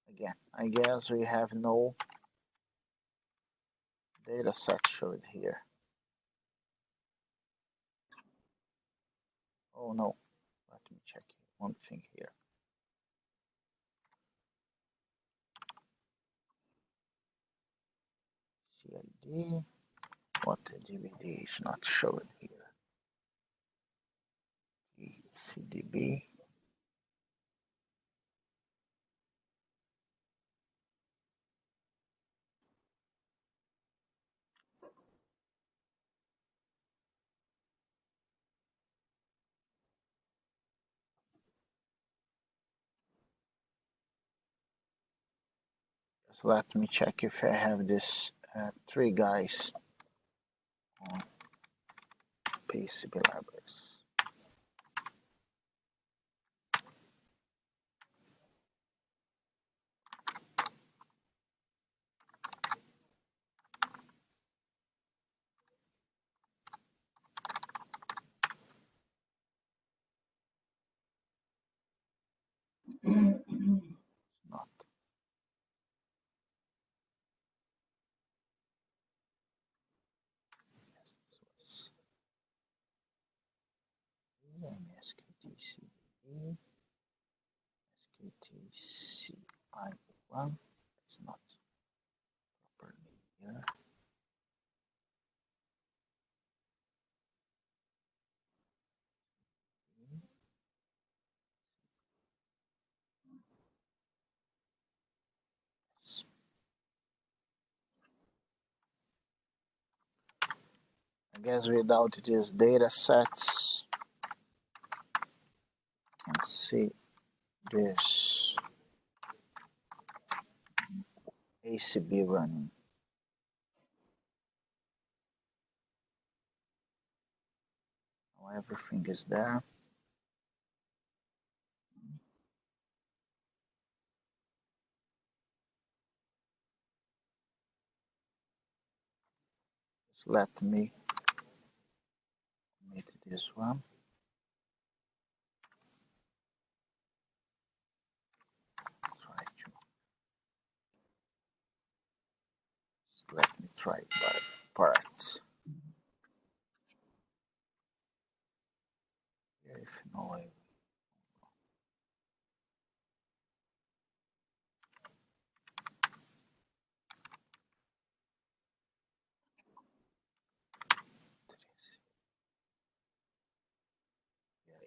Again, I guess we have no data set showed here. Oh no, let me check one thing here. CID, what the DVD is not showing here. CDB. Just let me check if I have this three guys on PCB libraries. Not. IMS KTCB, SKTCI1. It's not properly here. I guess without these data sets, you can see this ACB running. Now everything is there. Just let me meet this one. Let me try by parts. If no, I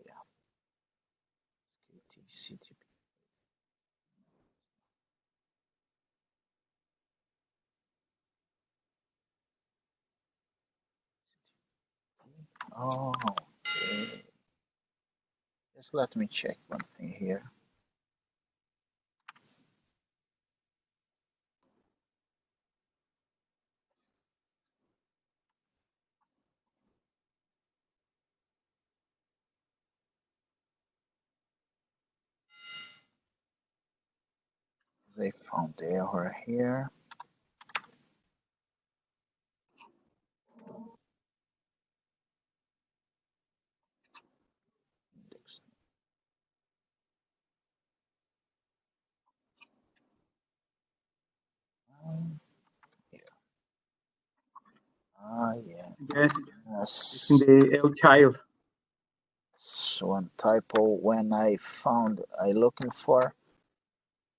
yeah. KTCTB. Oh, okay. Just let me check one thing here. They found the error here. Here. Yeah. Yes. Yes. In the L child. So one typo when I looking for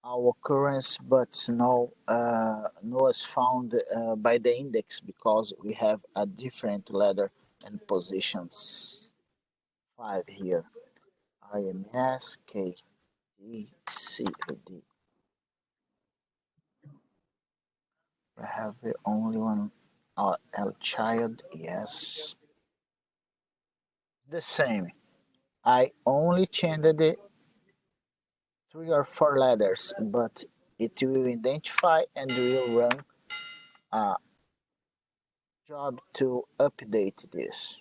our occurrence, but no is found by the index because we have a different letter and positions. 5 here. IMS K D C D. We have the only one. L child, yes. The same. I only changed the 3 or 4 letters, but it will identify and will run a job to update this.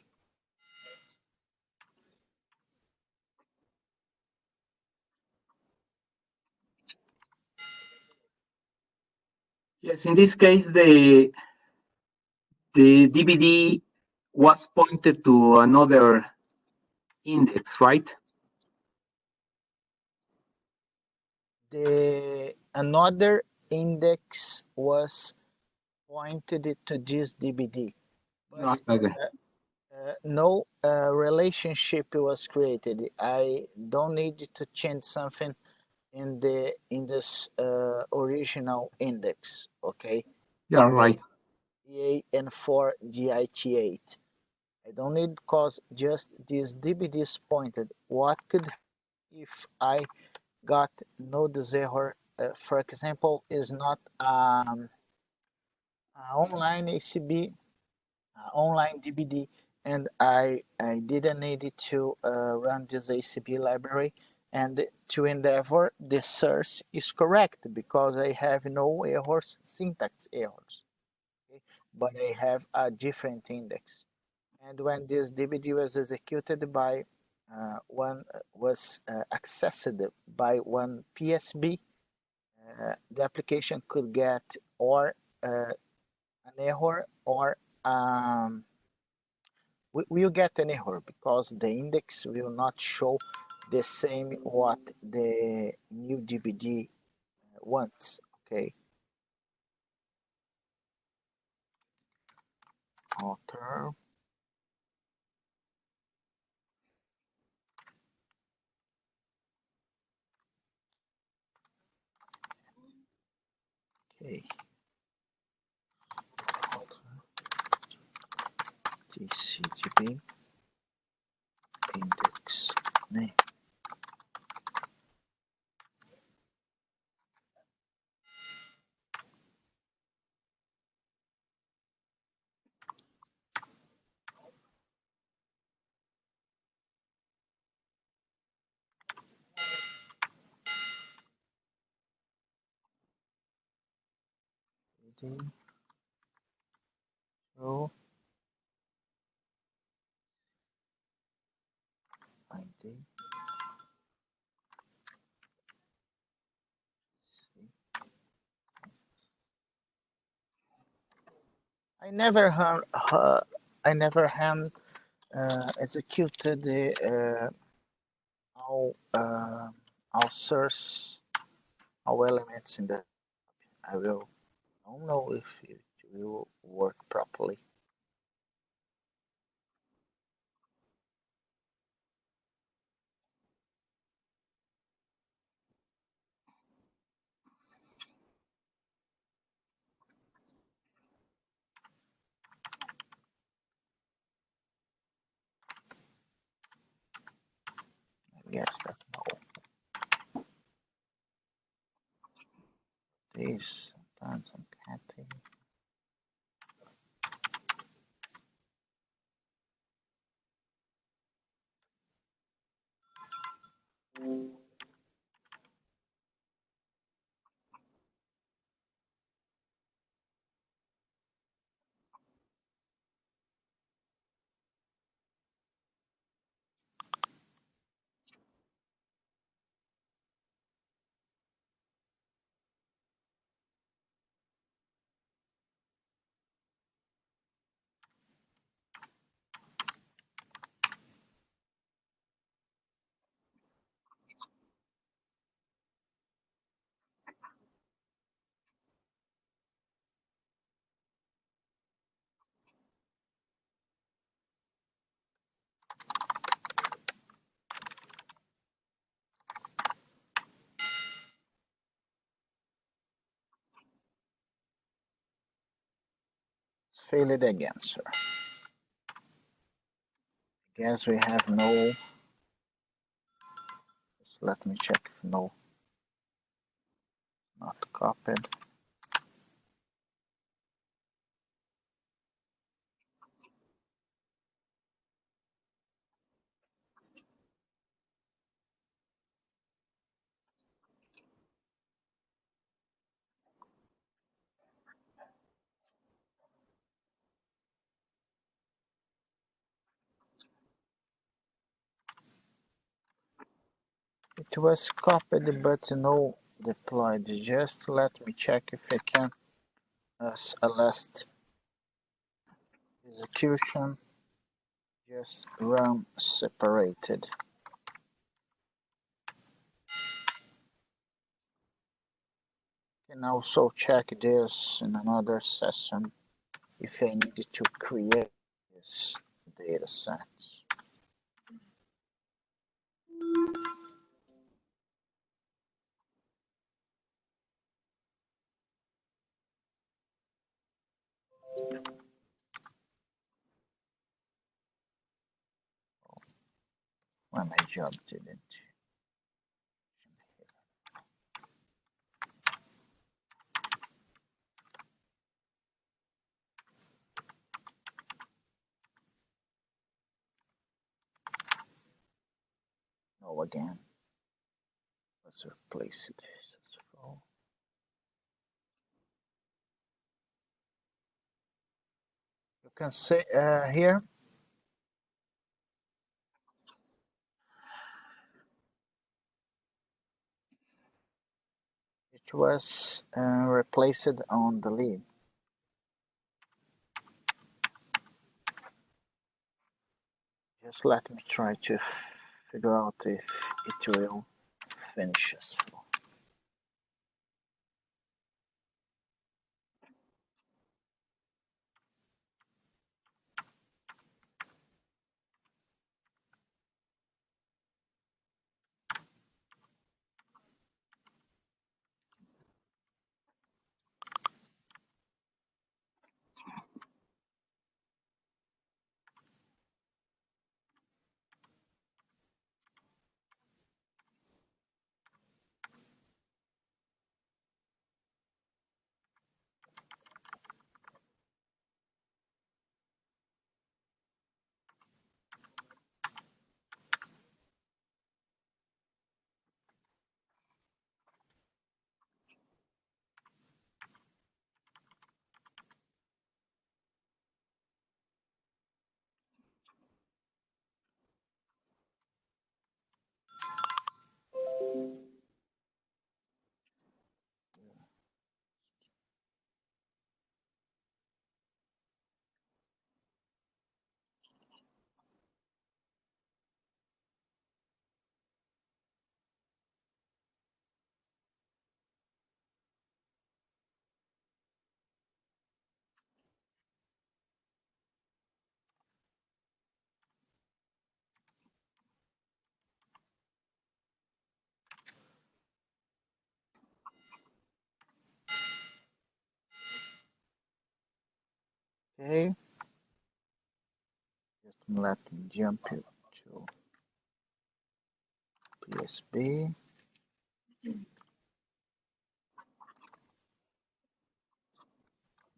Yes, in this case, the DVD was pointed to another index, right? Another index was pointed to this DBD, but Okay. no relationship was created. I don't need to change something in this original index, okay? Yeah, In the right. EA and for GIT8. I don't need because just this DBD is pointed. What could if I got notice error? For example, is not online ACB, online DBD, and I didn't need to run this ACB library. And to Endeavor, the source is correct because I have no errors, syntax errors, okay? But I have a different index. And when this DBD was executed by was accessed by one PSB, the application could get or an error or we will get an error because the index will not show the same what the new DBD wants. Okay, author. Okay, TCGB index name. So ID. I never hand, I never hand executed the all all source all elements in the. I will. I don't know if it will work properly. I guess that no. This sometimes I'm catching. Failed again, sir. Guess we have no. Just let me check if no, not copied. It was copied but no deployed. Just let me check if I can as a last execution. just run separated. You can also check this in another session if I needed to create this data sets. When my job didn't. No, again. Let's replace it. You can see here. It was replaced on the lead. Just let me try to figure out if it will finish as well. Okay. Just let me jump to PSB.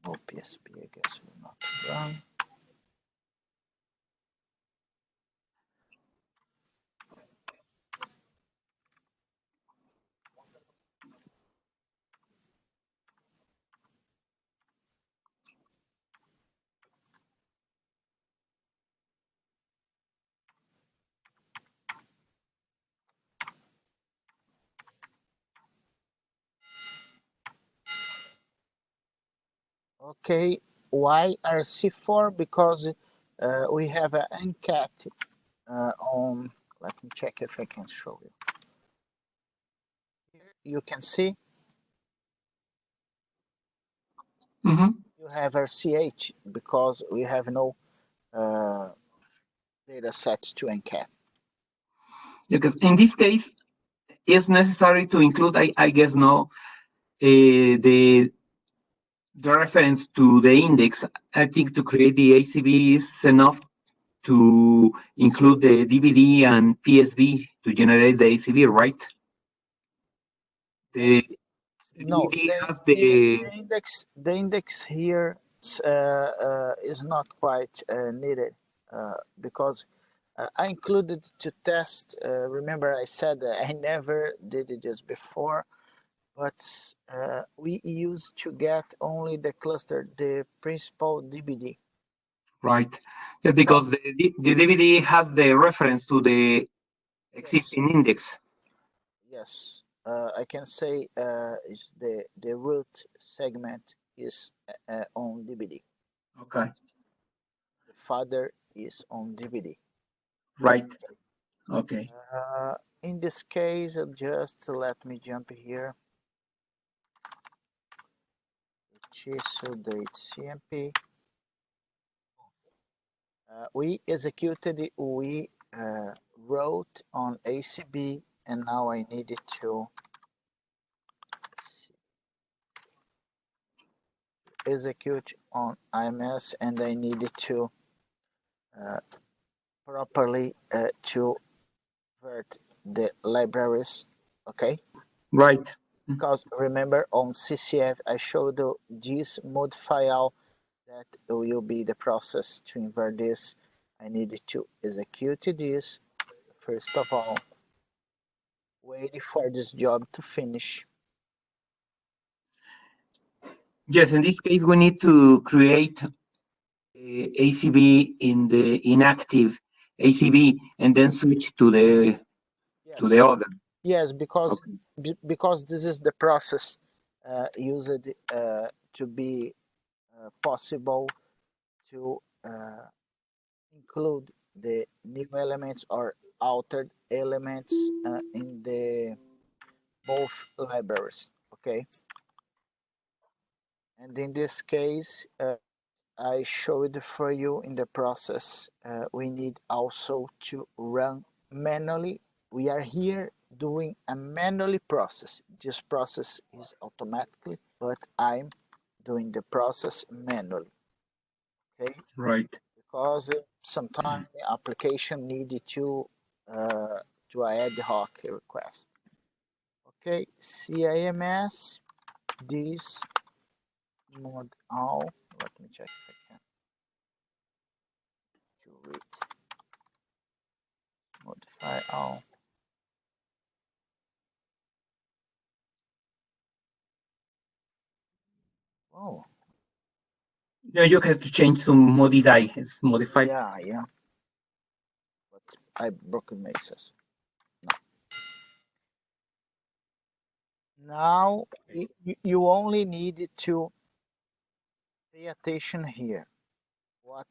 No PSB, I guess will not run. Okay, why RC4? Because we have an NCAT on. Let me check if I can show you. Here you can see you have RCH because we have no data sets to NCAT. Because in this case, it's necessary to include, I guess, no, the reference to the index. I think to create the ACV is enough to include the DVD and PSB to generate the ACV, right? The No, DVD has the index here is not quite needed because I included to test. Remember, I said I never did this before, but we used to get only the cluster, the principal DVD. right. Yeah, because the DVD has the reference to the existing index. Yes, I can say is the root segment is on DVD. Okay. The father is on DVD. Right. Okay. In this case, just let me jump here. Issue date CMP. We executed, we wrote on ACB, and now I needed to execute on IMS, and I needed to properly to convert the libraries, okay? Right. Because remember on CCF I showed you this mod file that will be the process to invert this. I needed to execute this first of all, wait for this job to finish. Yes, in this case, we need to create ACB in the inactive ACB and then switch to the Yes, other. yes, because Okay. because this is the process used to be possible to include the new elements or altered elements in the both libraries, okay? And in this case, I showed for you in the process, we need also to run manually. We are here doing a manually process. This process is automatically, but I'm doing the process manually, okay? Right. Because sometimes the application needed to do a ad hoc request. Okay, CIMS, this mod all. Let me check if I can do it. Modify all. Oh, No, you have to change to modify. It's modified. yeah. But I broken myself. Now you only need to pay attention here. What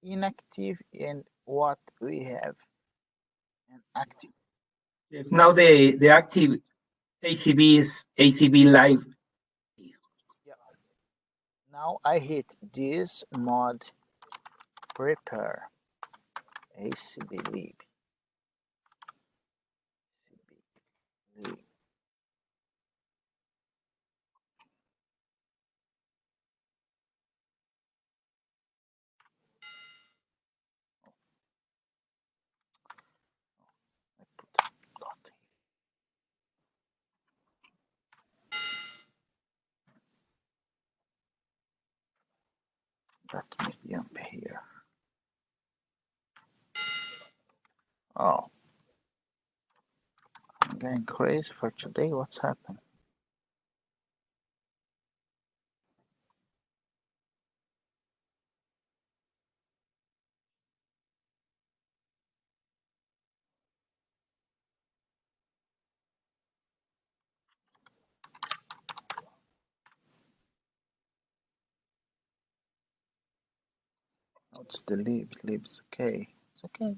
inactive and what we have an active. Yes, now the active ACB is ACB live. Yeah. Now I hit this mod prepare ACB lib. ACB lib. I put dot here. Let me jump here. Oh, I'm getting crazy for today. What's happened? Oh, it's the lib. Lib's okay. It's okay.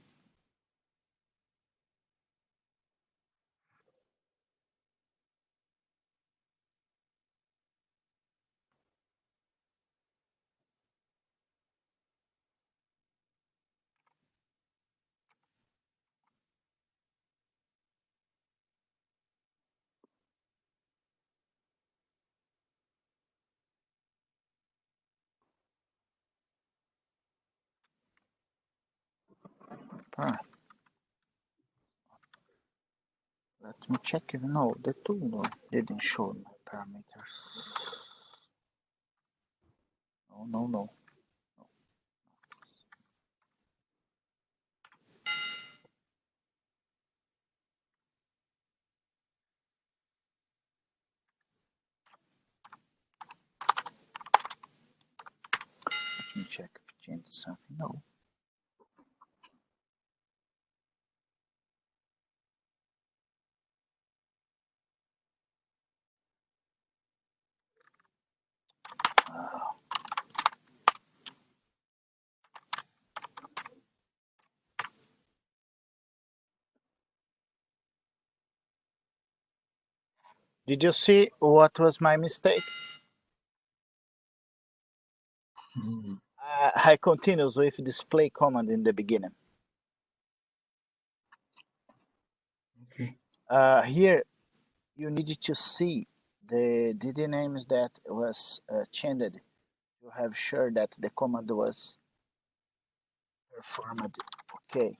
Alright. Let me check if no, the tool didn't show my parameters. No. Let me check if it changed something. No. Did you see what was my mistake? I continues with display command in the beginning. Okay. Here you need to see the DD names that was changed. You have sure that the command was performed. Okay.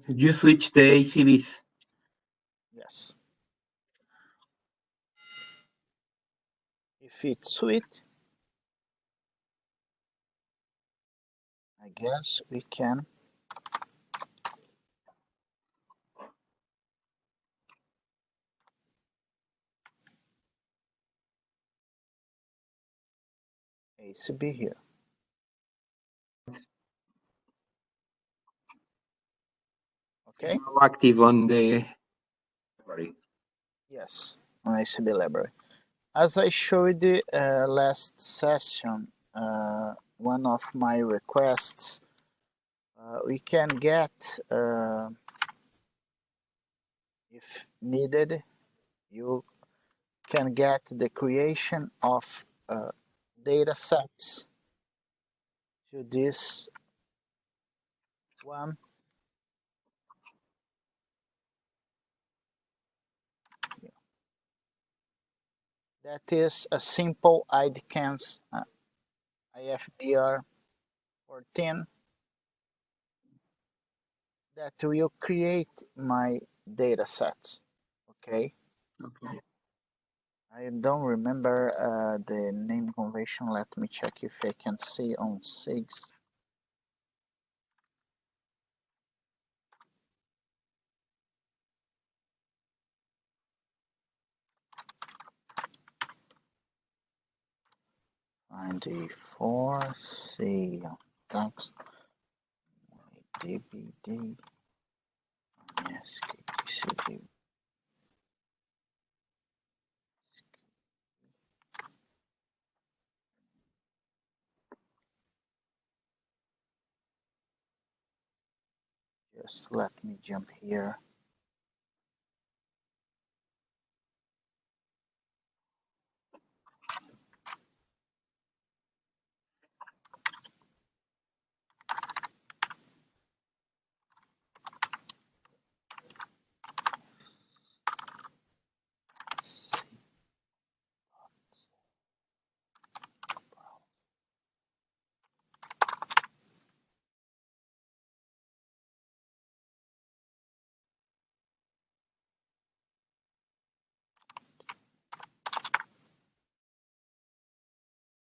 You switch the ACVs. Yes. If it's sweet, I guess we can. ACB here. Okay. Now active on the library. Yes, on ACB library. As I showed you last session, one of my requests, we can get, if needed, you can get the creation of data sets to this one. That is a simple IDCANS IFBR 14 that will create my data sets. Okay. Okay. I don't remember the name convention. Let me check if I can see on SIGs. ID4C text DBD SKTCG. Just let me jump here.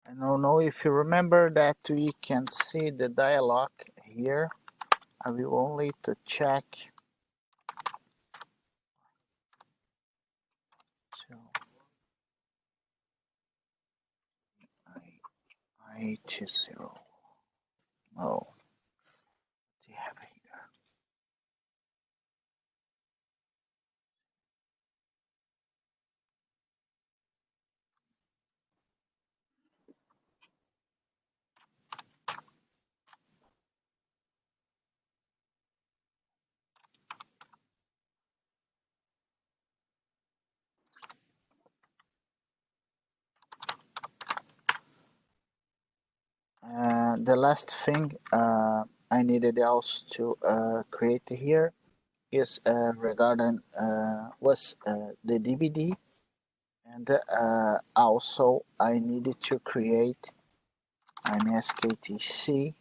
I don't know if you remember that we can see the dialog here. I will only to check. So I20. Oh, what do you have here? The last thing I needed also to create here is regarding was the DVD, and also I needed to create an SKTC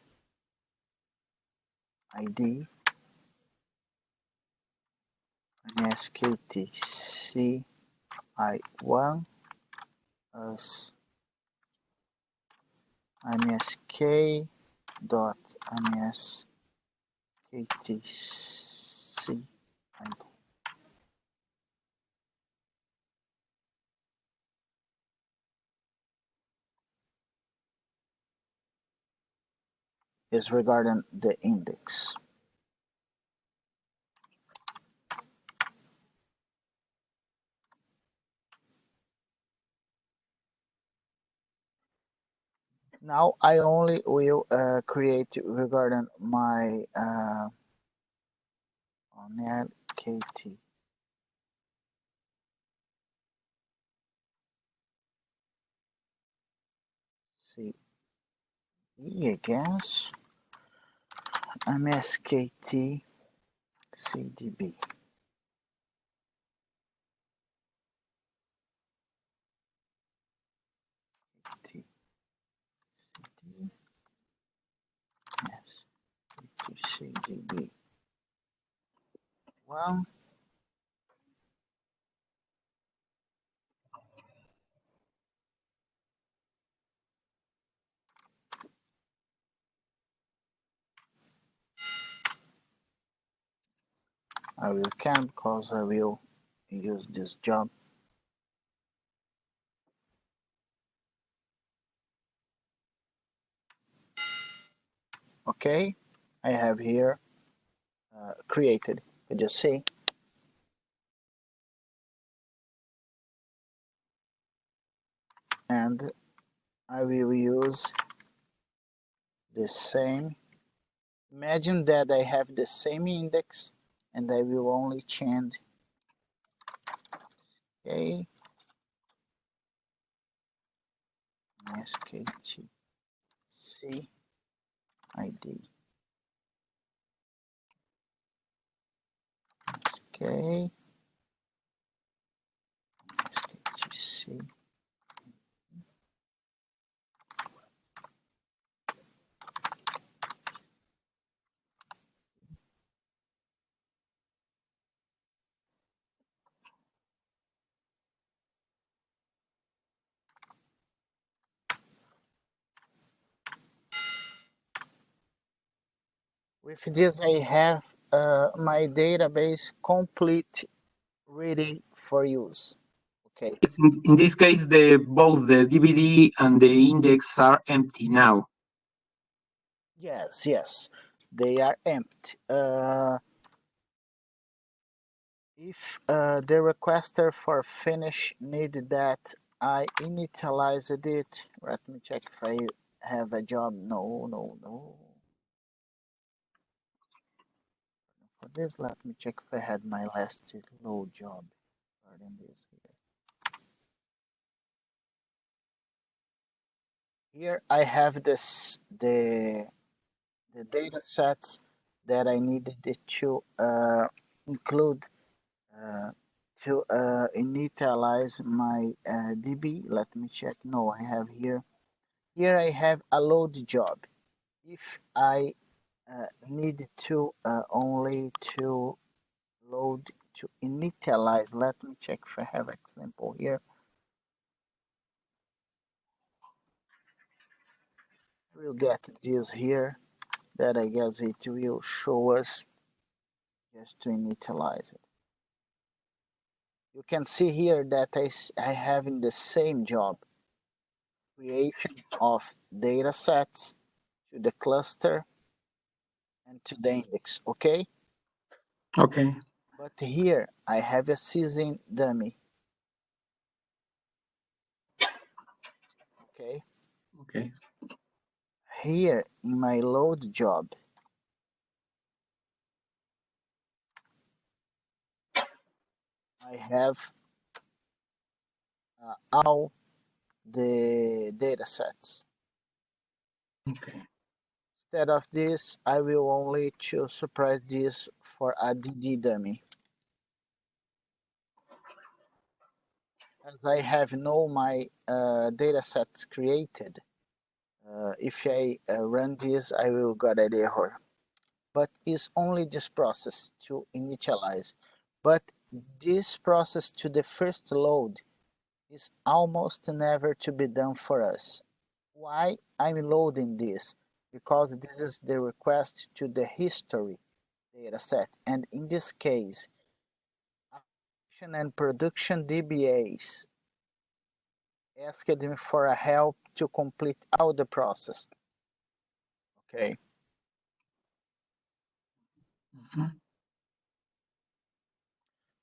ID, an SKTC I1 as MSK dot MSKTC ID. Is regarding the index. Now I only will create regarding my on KT. See, I guess MSKT CDB. T, CD, yes, CDB. Well, I will can because I will use this job. Okay, I have here created. You just see, and I will use the same. Imagine that I have the same index, and I will only change. Okay, SKT C ID. Okay, SKT C. With this, I have my database complete, ready for use. Okay. In this case, both the DVD and the index are empty now. Yes, yes, they are empty. If the requester for finish needed that I initialized it, let me check if I have a job. No, no, no. For this, let me check if I had my last load job. Regarding this here. Here I have the data sets that I needed to include to initialize my DB. Let me check. No, I have here. Here I have a load job. If I need to only to load to initialize, let me check if I have example here. We'll get this here that I guess it will show us just to initialize it. You can see here that I have in the same job creation of data sets to the cluster and to the index, okay? Okay. But here I have a season dummy, okay? Okay. Here in my load job, I have all the data sets. Okay. Instead of this, I will only choose surprise this for a DD dummy. As I have no my data sets created, if I run this, I will get an error. But it's only this process to initialize. But this process to the first load is almost never to be done for us. Why I'm loading this? Because this is the request to the history dataset, and in this case, application and production DBAs asked me for a help to complete all the process. Okay. Mhm.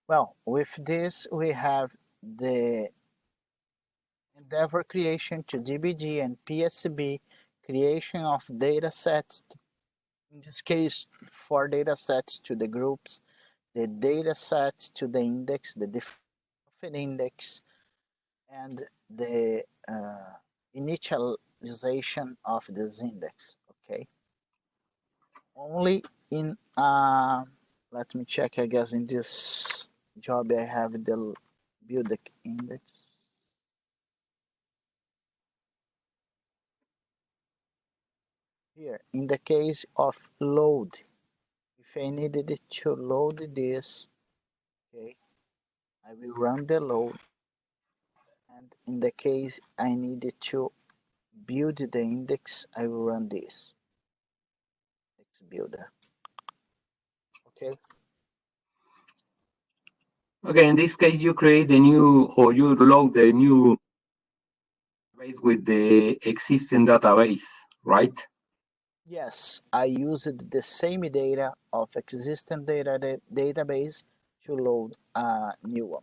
Well, with this we have the endeavor creation to DBG and PSB creation of data sets, in this case, 4 data sets to the groups, the data sets to the index, the different index, and the initialization of this index, okay? Only in, let me check, I guess in this job I have the build index. Here, in the case of load, if I needed to load this, okay, I will run the load. And in the case I needed to build the index, I will run this index builder. Okay. Okay, in this case, you create a new, or you load the new base with the existing database, right? Yes, I used the same data of existing database to load a new one.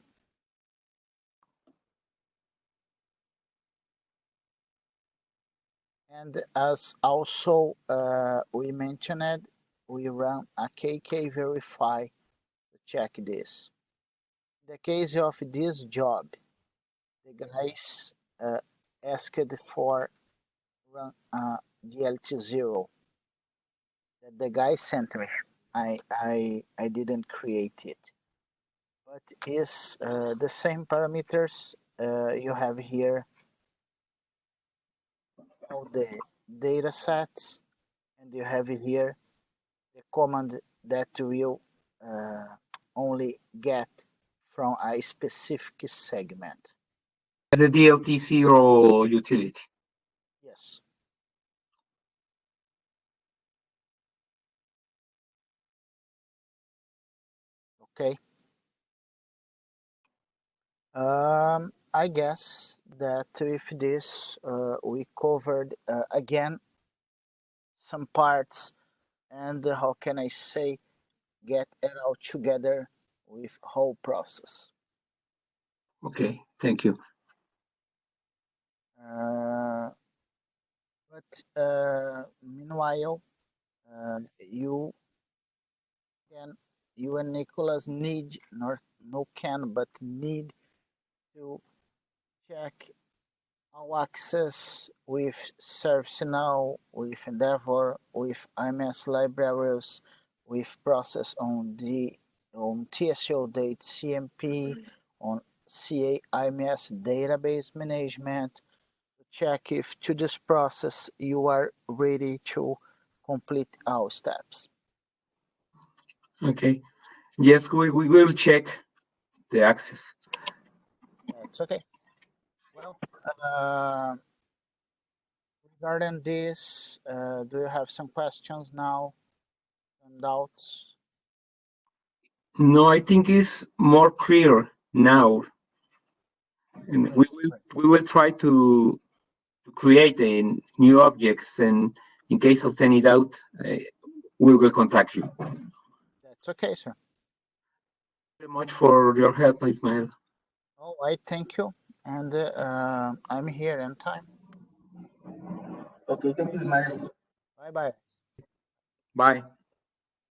And as also we mentioned, we run a KK verify to check this. In the case of this job, the guys asked for run DLT0 that the guy sent me. I didn't create it, but is the same parameters you have here, all the data sets, and you have here the command that will only get from a specific segment. The DLT0 utility. Yes. Okay. I guess that with this we covered again some parts, and how can I say, get it all together with whole process. Okay, thank you. But meanwhile, you and Nicholas need, nor no can, but need to check our access with ServiceNow, with Endeavor, with IMS libraries, with process on TSO date CMP, on CA IMS database management, to check if to this process you are ready to complete our steps. Okay. Yes, we will check the access. That's okay. Well, regarding this, do you have some questions now and doubts? No, I think it's more clear now. And we will try to create new objects, and in case of any doubt, we will contact you. That's okay, sir. Very much for your help, Ismael. All right, thank you. And I'm here anytime. Okay, thank you, Ismael. Bye bye. Bye.